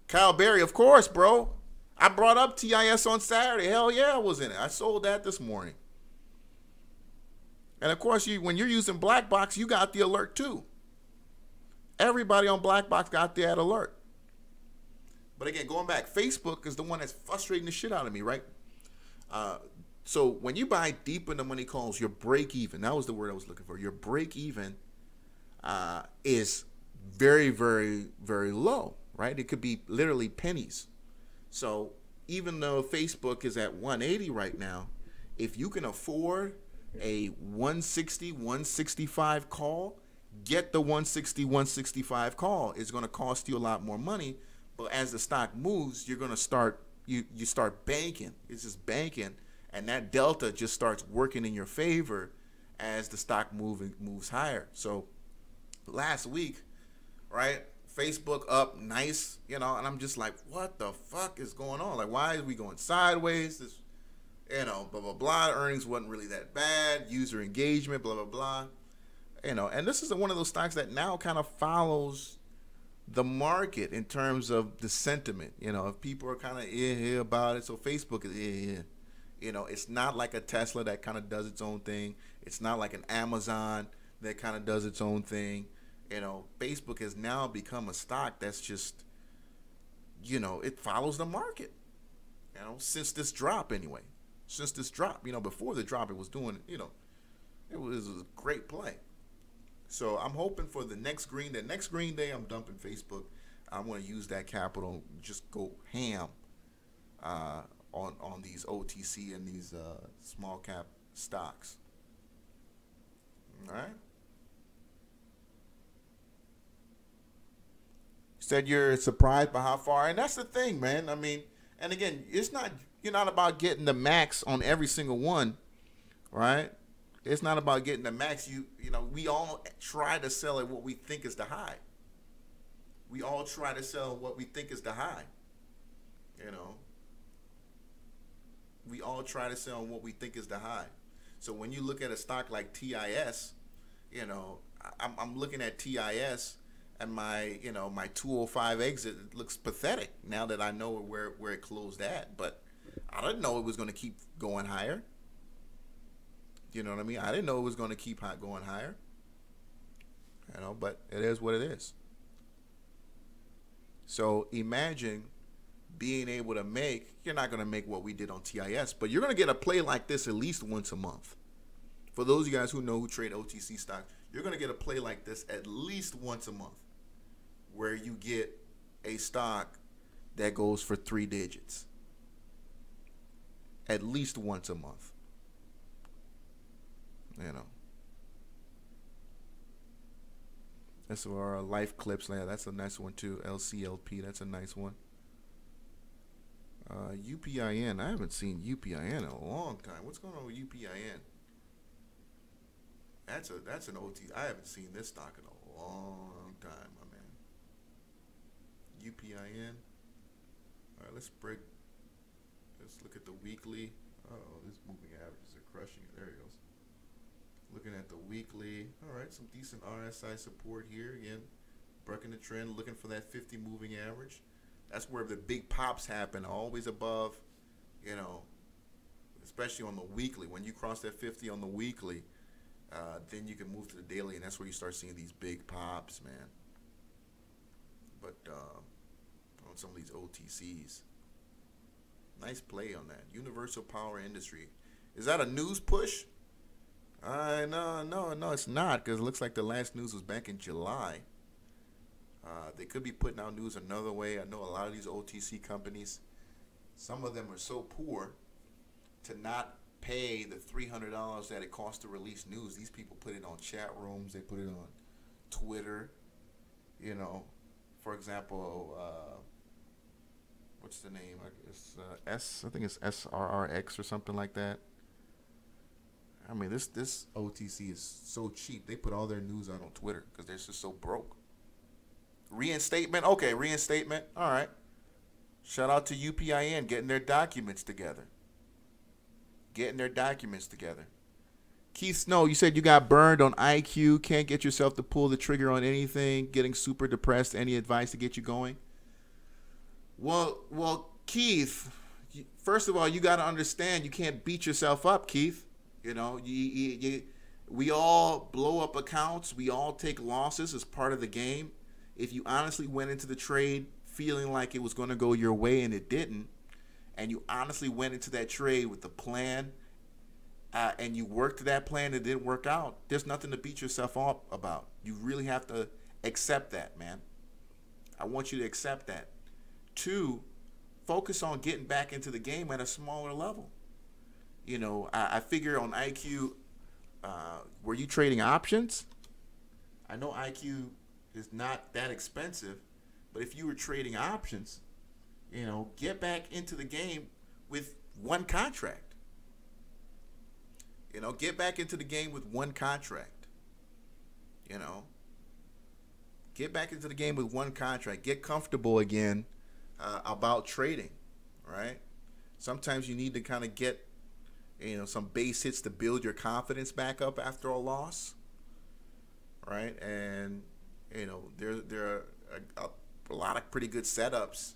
Kyle Berry, of course, bro. I brought up TIS on Saturday. Hell yeah, I was in it. I sold that this morning. And of course, when you're using Black Box, you got the alert too. Everybody on Black Box got that alert. But again, going back, Facebook is the one that's frustrating the shit out of me, right? So when you buy deep in the money calls, your break even, that was the word I was looking for. Your break even is very, very, very low, right? It could be literally pennies. So even though Facebook is at 180 right now, if you can afford a 160, 165 call, get the 160, 165 call. It's going to cost you a lot more money, but as the stock moves, you're going to start you start banking. It's just banking, and that delta just starts working in your favor as the stock moves higher. So last week, right, Facebook up nice, and I'm just like, what the fuck is going on? Like, why are we going sideways? This, blah blah blah. Earnings wasn't really that bad. User engagement, blah blah blah. And this is one of those stocks that now kind of follows the market in terms of the sentiment. If people are kind of about it, so Facebook is it's not like a Tesla that kind of does its own thing. It's not like an Amazon that kind of does its own thing. Facebook has now become a stock that's just, it follows the market. Since this drop anyway. Since this drop, before the drop, it was doing, it was a great play. So I'm hoping for the next green day, I'm dumping Facebook. I want to use that capital, just go ham on these OTC and these small cap stocks. All right. Said you're surprised by how far, and that's the thing, man. I mean, and again, you're not about getting the max on every single one, right? It's not about getting the max. We all try to sell at what we think is the high. We all try to sell what we think is the high. We all try to sell what we think is the high. So when you look at a stock like TIS, I'm looking at TIS and my 205 exit, it looks pathetic now that I know where it closed at. But I didn't know it was going to keep going higher. You know what I mean? I didn't know it was going to keep going higher. But it is what it is. So imagine being able to you're not going to make what we did on TIS, but you're going to get a play like this at least once a month. For those of you guys who trade OTC stocks, you're going to get a play like this at least once a month, where you get a stock that goes for 3 digits. At least once a month. That's our life clips. Yeah, that's a nice one too. LCLP, that's a nice one. UPIN, I haven't seen UPIN in a long time. What's going on with UPIN? That's an OT. I haven't seen this stock in a long time, my man. UPIN. All right, let's look at the weekly. Oh, this moving averages are crushing it. There it goes. Looking at the weekly. All right, some decent RSI support here. Again, bucking the trend, looking for that 50 moving average. That's where the big pops happen, always above, especially on the weekly. When you cross that 50 on the weekly, then you can move to the daily, and that's where you start seeing these big pops, man. But on some of these OTCs, nice play on that. Universal Power Industry. Is that a news push? No, it's not, because it looks like the last news was back in July. They could be putting out news another way. I know a lot of these OTC companies, some of them are so poor to not pay the $300 that it costs to release news. These people put it on chat rooms. They put it on Twitter. For example, what's the name? I think it's SRRX or something like that. I mean, this OTC is so cheap. They put all their news out on Twitter because they're just so broke. Reinstatement? Okay, reinstatement. All right. Shout out to UPIN getting their documents together. Keith Snow, you said you got burned on IQ. Can't get yourself to pull the trigger on anything. Getting super depressed. Any advice to get you going? Well, Keith, first of all, you got to understand you can't beat yourself up, Keith. We all blow up accounts. We all take losses as part of the game. If you honestly went into the trade feeling like it was going to go your way and it didn't, and you honestly went into that trade with a plan and you worked that plan, it didn't work out, there's nothing to beat yourself up about. You really have to accept that, man. I want you to accept that. Two, focus on getting back into the game at a smaller level. I figure on IQ, were you trading options? I know IQ is not that expensive, but if you were trading options, get back into the game with one contract. Get back into the game with one contract. Get back into the game with one contract. Get comfortable again about trading, right? Sometimes you need to kind of get, some base hits to build your confidence back up after a loss, right? And there are a lot of pretty good setups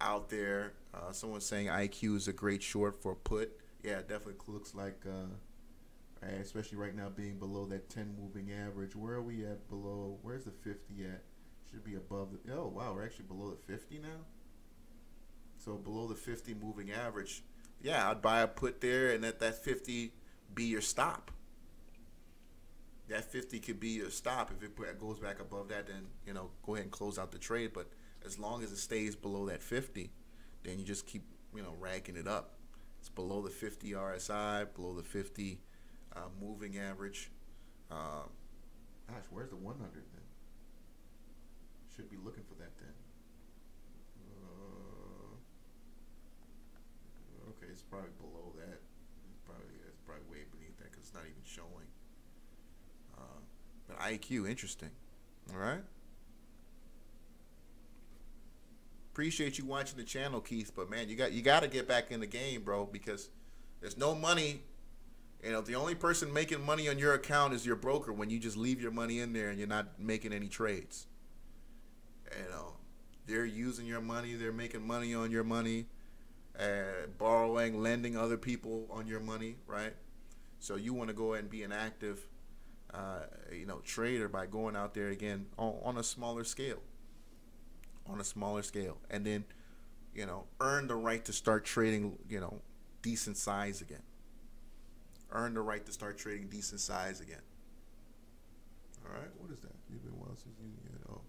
out there. Someone's saying IQ is a great short for a put. Yeah, it definitely looks like, especially right now being below that 10 moving average. Where are we at below? Where's the 50 at? Should be above the, oh wow, we're actually below the 50 now. So below the 50 moving average. Yeah, I'd buy a put there and let that 50 be your stop. That 50 could be your stop. If it goes back above that, then go ahead and close out the trade. But as long as it stays below that 50, then you just keep racking it up. It's below the 50 RSI, below the 50 moving average. Gosh, where's the 100 then? Should be looking for that then. Okay, it's probably below that. It's probably way beneath that because it's not even showing. But IQ, interesting. All right. Appreciate you watching the channel, Keith. But man, you got to get back in the game, bro, because there's no money. The only person making money on your account is your broker when you just leave your money in there and you're not making any trades. They're using your money. They're making money on your money, borrowing, lending other people on your money, right? So you want to go ahead and be an active, trader by going out there again on a smaller scale. On a smaller scale, and then, earn the right to start trading, decent size again. Earn the right to start trading decent size again. All right, what is that? You've been well since you. Oh,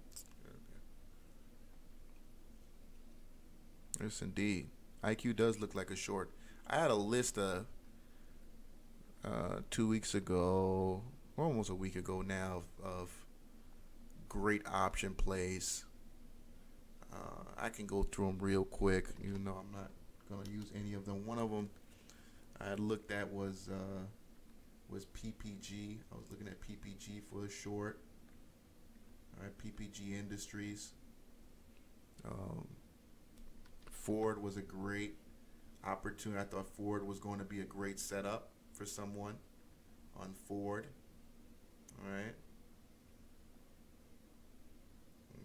yes, indeed. IQ does look like a short. I had a list 2 weeks ago, almost a week ago now, of great option plays. I can go through them real quick, even though I'm not going to use any of them. One of them I had looked at was PPG. I was looking at PPG for the short. All right, PPG Industries. Ford was a great opportunity. I thought Ford was going to be a great setup for someone on Ford. All right.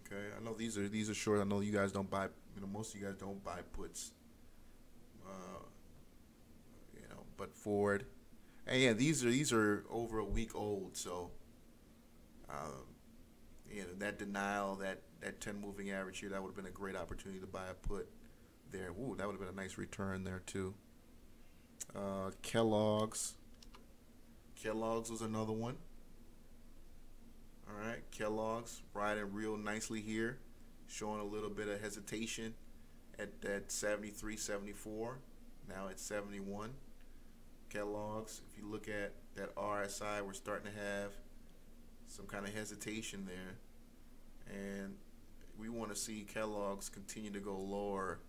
Okay, I know these are short. I know you guys don't buy. Most of you guys don't buy puts. But Ford, and yeah, these are over a week old. So, that denial, that 10 moving average here, that would have been a great opportunity to buy a put there. Ooh, that would have been a nice return there too. Kellogg's was another one. All right, Kellogg's riding real nicely here, showing a little bit of hesitation at that 73, 74. Now at 71. Kellogg's, if you look at that RSI, we're starting to have some kind of hesitation there, and we want to see Kellogg's continue to go lower,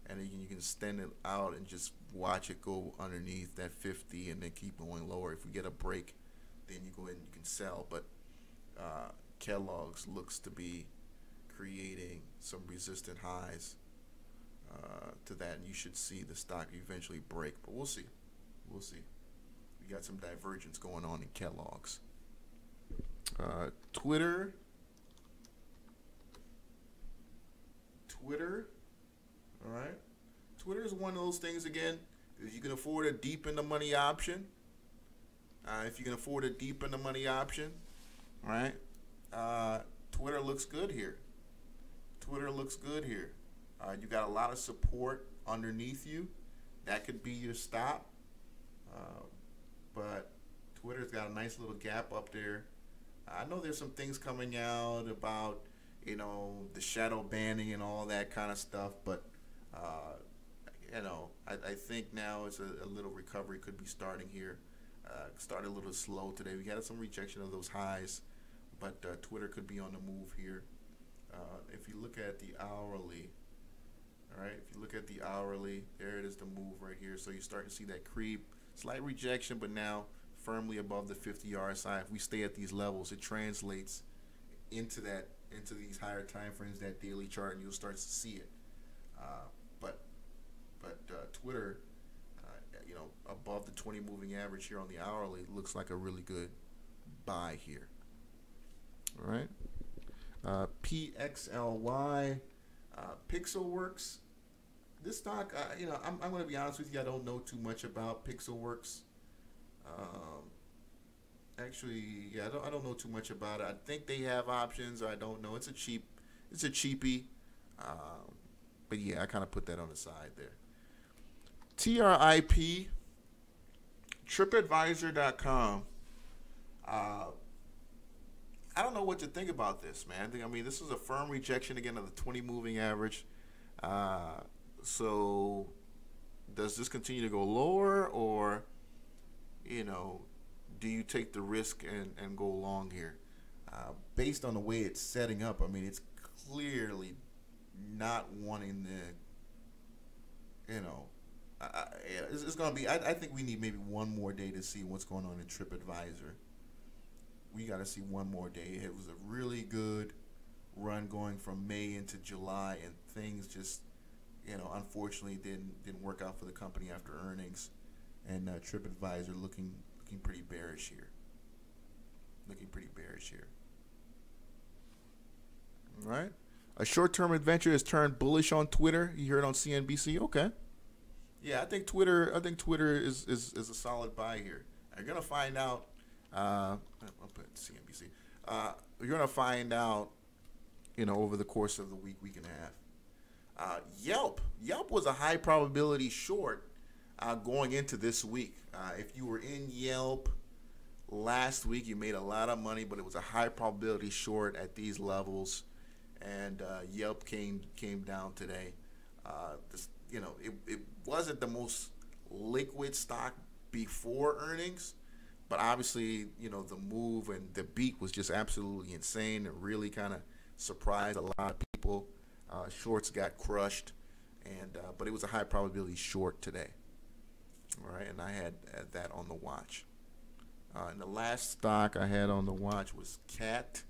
and then you can extend it out and just watch it go underneath that 50 and then keep going lower. If we get a break, then you go ahead and you can sell. But Kellogg's looks to be creating some resistant highs to that, and you should see the stock eventually break. But we'll see. We'll see. We got some divergence going on in Kellogg's. Twitter. All right. Twitter is one of those things again. If you can afford a deep in the money option, right? Twitter looks good here. You got a lot of support underneath you. That could be your stop. but Twitter's got a nice little gap up there. I know there's some things coming out about, the shadow banning and all that kind of stuff, but uh, I think now it's a little recovery could be starting here. Started a little slow today. We had some rejection of those highs, but Twitter could be on the move here. If you look at the hourly, all right, if you look at the hourly, there it is, the move right here. So you start to see that creep, slight rejection, but now firmly above the 50 RSI. If we stay at these levels, it translates into these higher time frames, that daily chart, and you'll start to see it. Uh, but Twitter, above the 20 moving average here on the hourly, looks like a really good buy here. All right. PXLY, Pixelworks. This stock, I'm going to be honest with you, I don't know too much about Pixelworks. Actually, yeah, I don't know too much about it. I think they have options, or I don't know. It's a cheapie. But yeah, I kind of put that on the side there. TRIP, TripAdvisor.com. I don't know what to think about this, man. I mean, this is a firm rejection again of the 20 moving average. So does this continue to go lower, or do you take the risk and go long here? Based on the way it's setting up, I mean, it's clearly not wanting the, it's going to be, I think we need maybe one more day to see what's going on in TripAdvisor. We got to see one more day. It was a really good run going from May into July, and things just, unfortunately didn't work out for the company after earnings, and TripAdvisor looking pretty bearish here. All right. A short-term adventure has turned bullish on Twitter. You heard it on CNBC. Okay. Yeah, I think Twitter is a solid buy here. You're gonna find out. I'll put CNBC. You're gonna find out, over the course of the week and a half. Yelp was a high probability short going into this week. If you were in Yelp last week, you made a lot of money, but it was a high probability short at these levels, and Yelp came down today. It wasn't the most liquid stock before earnings, but obviously, the move and the beat was just absolutely insane. It really kind of surprised a lot of people. Shorts got crushed, but it was a high probability short today. All right, and I had that on the watch. And the last stock I had on the watch was Cat.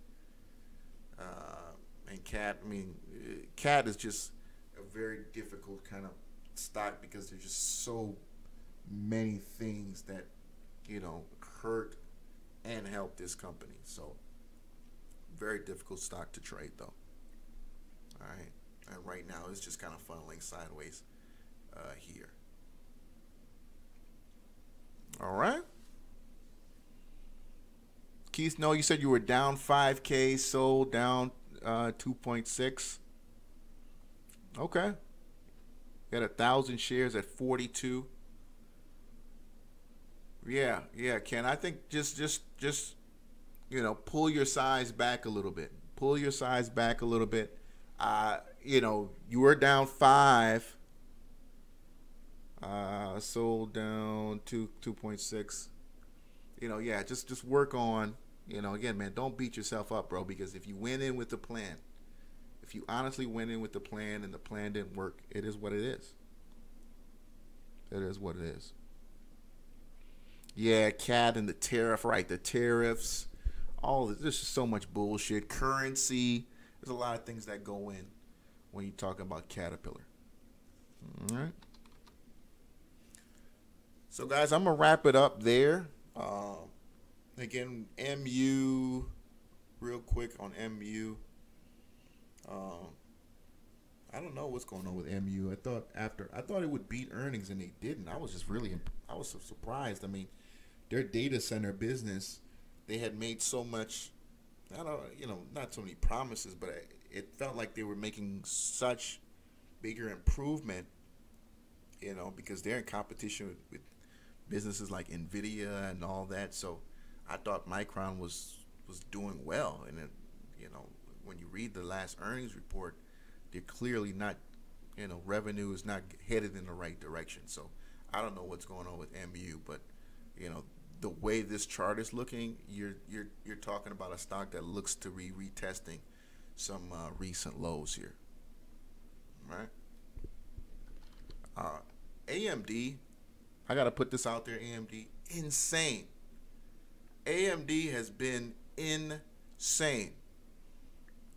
And Cat is just a very difficult kind of stock because there's just so many things that hurt and help this company. So very difficult stock to trade, though. All right, and right now it's just kind of funneling sideways here. All right. Keith, no, you said you were down 5K, sold down 2.6. Okay. Got 1,000 shares at 42. Yeah, Ken. I think just pull your size back a little bit. You were down 5. Sold down 2.6. Just work on, again, man, don't beat yourself up, bro, because if you went in with the plan, if you honestly went in with the plan and the plan didn't work, it is what it is. Yeah, Cat and the tariff, right? The tariffs, all this. There's just so much bullshit. Currency. There's a lot of things that go in when you talk about Caterpillar. All right. So, guys, I'm gonna wrap it up there. Again, MU, real quick on MU. I don't know what's going on with MU. I thought it would beat earnings, and they didn't. I was so surprised. I mean, their data center business, they had made so much, not so many promises, but it felt like they were making such bigger improvement, because they're in competition with businesses like Nvidia and all that. So I thought Micron was doing well, and it, you know, when you read the last earnings report, they're clearly not, revenue is not headed in the right direction. So I don't know what's going on with MU, but the way this chart is looking, you're talking about a stock that looks to be retesting some recent lows here, right? AMD, I gotta put this out there. AMD, insane. AMD has been insane.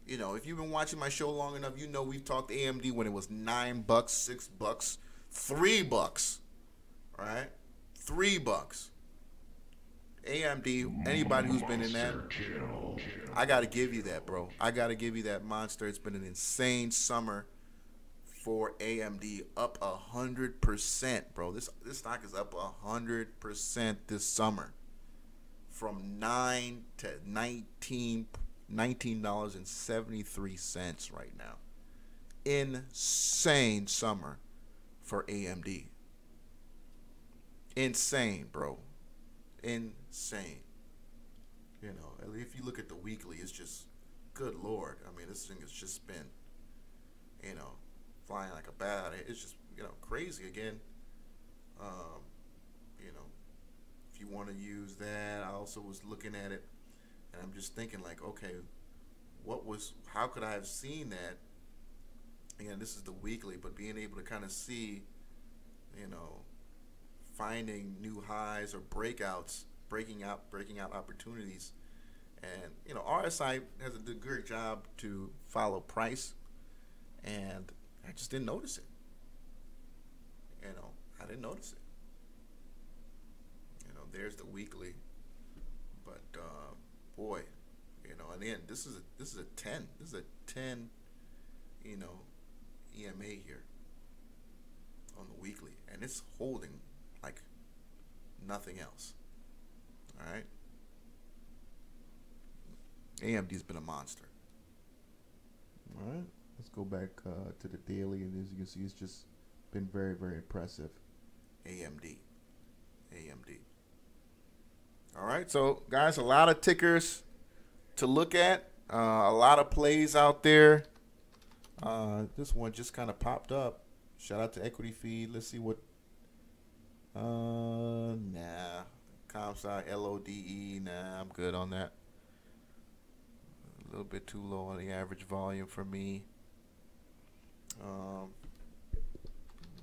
If you've been watching my show long enough, we've talked AMD when it was $9, $6, $3, right? $3. AMD, anybody who's been in that, I got to give you that, bro. I got to give you that monster. It's been an insane summer for AMD, up 100%, bro. This stock is up 100% this summer, from $9 to $19.73 right now. Insane summer for AMD. Insane, bro. Insane. If you look at the weekly, it's just, good Lord. I mean, this thing has just been, flying like a bat. It's just, crazy again. If you want to use that, I also was looking at it, and I'm just thinking like, okay, how could I have seen that? Again, this is the weekly, but being able to kind of see, finding new highs or breakouts, breaking out opportunities. And RSI has a good job to follow price, and I just didn't notice it. I didn't notice it. There's the weekly, but boy, and then this is a 10. This is a 10, EMA here on the weekly, and it's holding like nothing else. All right. AMD's been a monster. All right. Let's go back to the daily, and as you can see, it's just been very, very impressive. AMD. All right. So, guys, a lot of tickers to look at. A lot of plays out there. This one just kind of popped up. Shout out to Equity Feed. Let's see what. Nah. Comstock LODE. Nah, I'm good on that. A little bit too low on the average volume for me.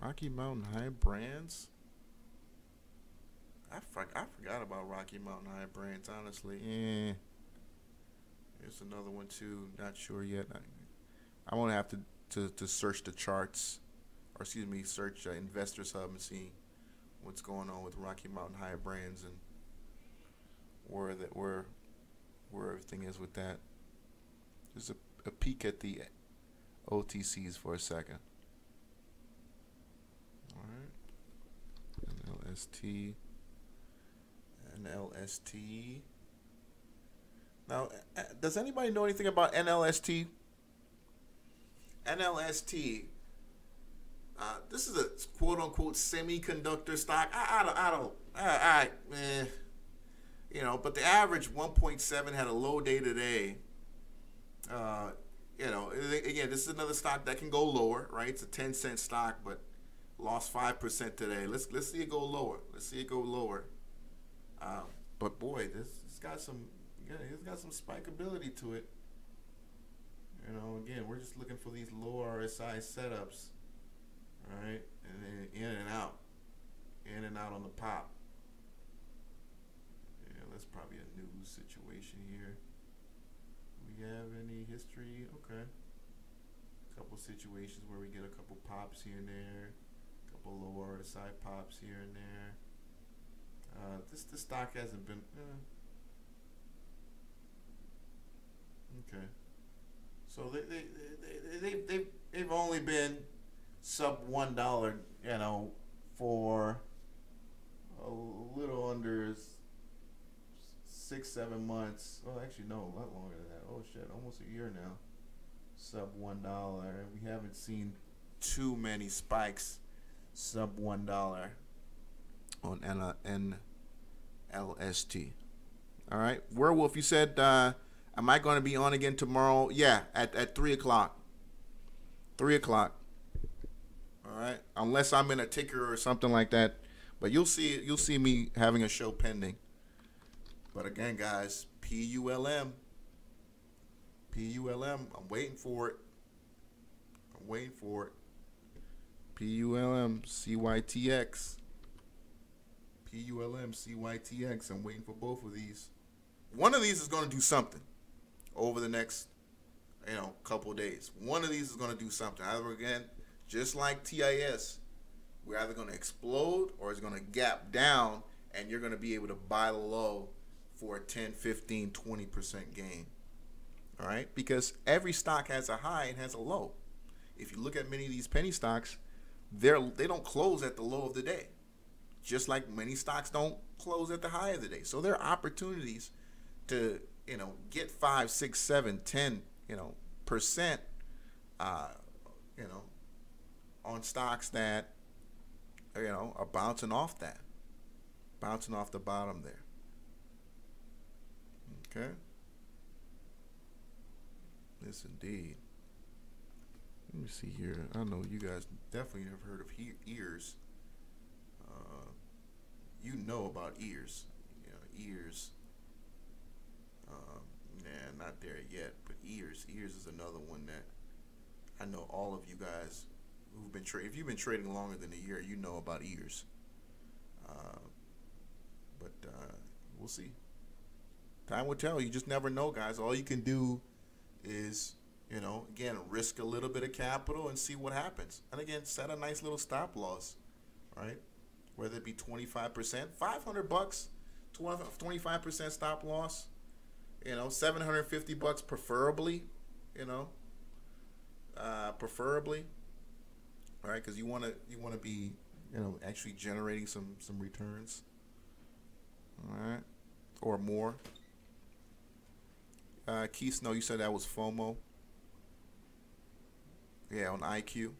Rocky Mountain High Brands. I forgot about Rocky Mountain High Brands, honestly. There's another one too. Not sure yet. I want to have to search the charts, or excuse me, search Investors Hub and see what's going on with Rocky Mountain High Brands and where everything is with that. Just a peek at the OTCs for a second. All right. NLST. Now, does anybody know anything about NLST? NLST. This is a quote-unquote semiconductor stock. But the average 1.7 had a low day today. Again, this is another stock that can go lower, right? It's a 10-cent stock, but lost 5% today. Let's see it go lower. But boy, it's got some spikeability to it. Again, we're just looking for these low RSI setups, all right, and then in and out on the pop. Yeah, that's probably a news situation here. Do we have any history? Okay. A couple situations where we get a couple pops here and there, a couple low RSI pops here and there. This stock hasn't been. Okay. So they've only been sub $1, for a little under 6-7 months. Oh, actually no, a lot longer than that. Oh shit, almost a year now. Sub $1. We haven't seen too many spikes sub $1 on NLST. All right, Werewolf, you said, am I going to be on again tomorrow? Yeah, at 3 o'clock. 3 o'clock. All right, unless I'm in a ticker or something like that. But you'll see me having a show pending. But again, guys, PULM. I'm waiting for it. PULM CYTX. PULM CYTX. I'm waiting for both of these. One of these is going to do something over the next, couple of days. One of these is going to do something. Either, again, just like TIS, we're either going to explode or it's going to gap down, and you're going to be able to buy low for a 10, 15, 20% gain. All right? Because every stock has a high and has a low. If you look at many of these penny stocks, they don't close at the low of the day. Just like many stocks don't close at the high of the day. So there are opportunities to, get 5, 6, 7, 10, percent, on stocks that, are bouncing off the bottom there. Okay. Yes, indeed. Let me see here. I know you guys definitely have heard of ears. You know about ears. Ears. Not there yet, but ears. Ears is another one that I know all of you guys who've been trading. If you've been trading longer than a year, you know about ears. But we'll see. Time will tell. You just never know, guys. All you can do is, again, risk a little bit of capital and see what happens. And again, set a nice little stop loss, right? Whether it be 25%, $500, 25% stop loss, $750 preferably, preferably, all right? Because you want to be, actually generating some returns, all right, or more. Keith Snow, you said that was FOMO. Yeah, on IQ.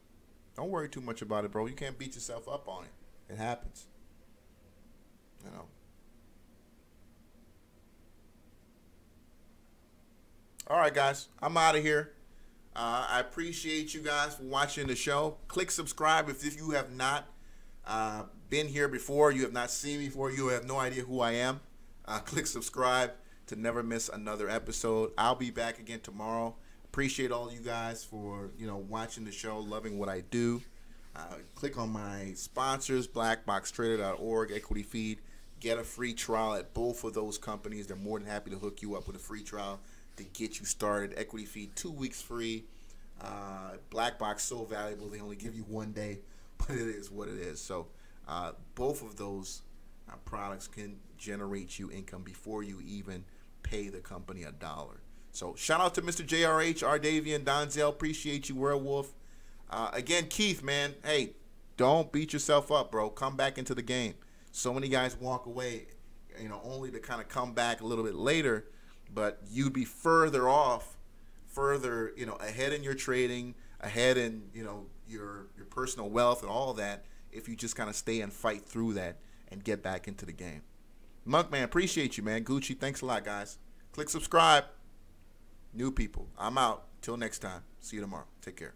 Don't worry too much about it, bro. You can't beat yourself up on it. It happens. All right, guys. I'm out of here. I appreciate you guys for watching the show. Click subscribe if you have not been here before. You have not seen me before. You have no idea who I am. Click subscribe to never miss another episode. I'll be back again tomorrow. Appreciate all you guys for watching the show, loving what I do. Click on my sponsors, blackboxtrader.org, Equity Feed. Get a free trial at both of those companies. They're more than happy to hook you up with a free trial to get you started. Equity Feed, 2 weeks free. Black Box, so valuable. They only give you 1 day, but it is what it is. So both of those products can generate you income before you even pay the company $1. So shout out to Mr. JRH, Ardavian, Donzel. Appreciate you, Werewolf. Again, Keith, man, hey, don't beat yourself up, bro. Come back into the game. So many guys walk away, only to kind of come back a little bit later, but you'd be further ahead in your trading, ahead in, your personal wealth and all that if you just kind of stay and fight through that and get back into the game. Monk, man, appreciate you, man. Gucci, thanks a lot, guys. Click subscribe. New people, I'm out. Till next time. See you tomorrow. Take care.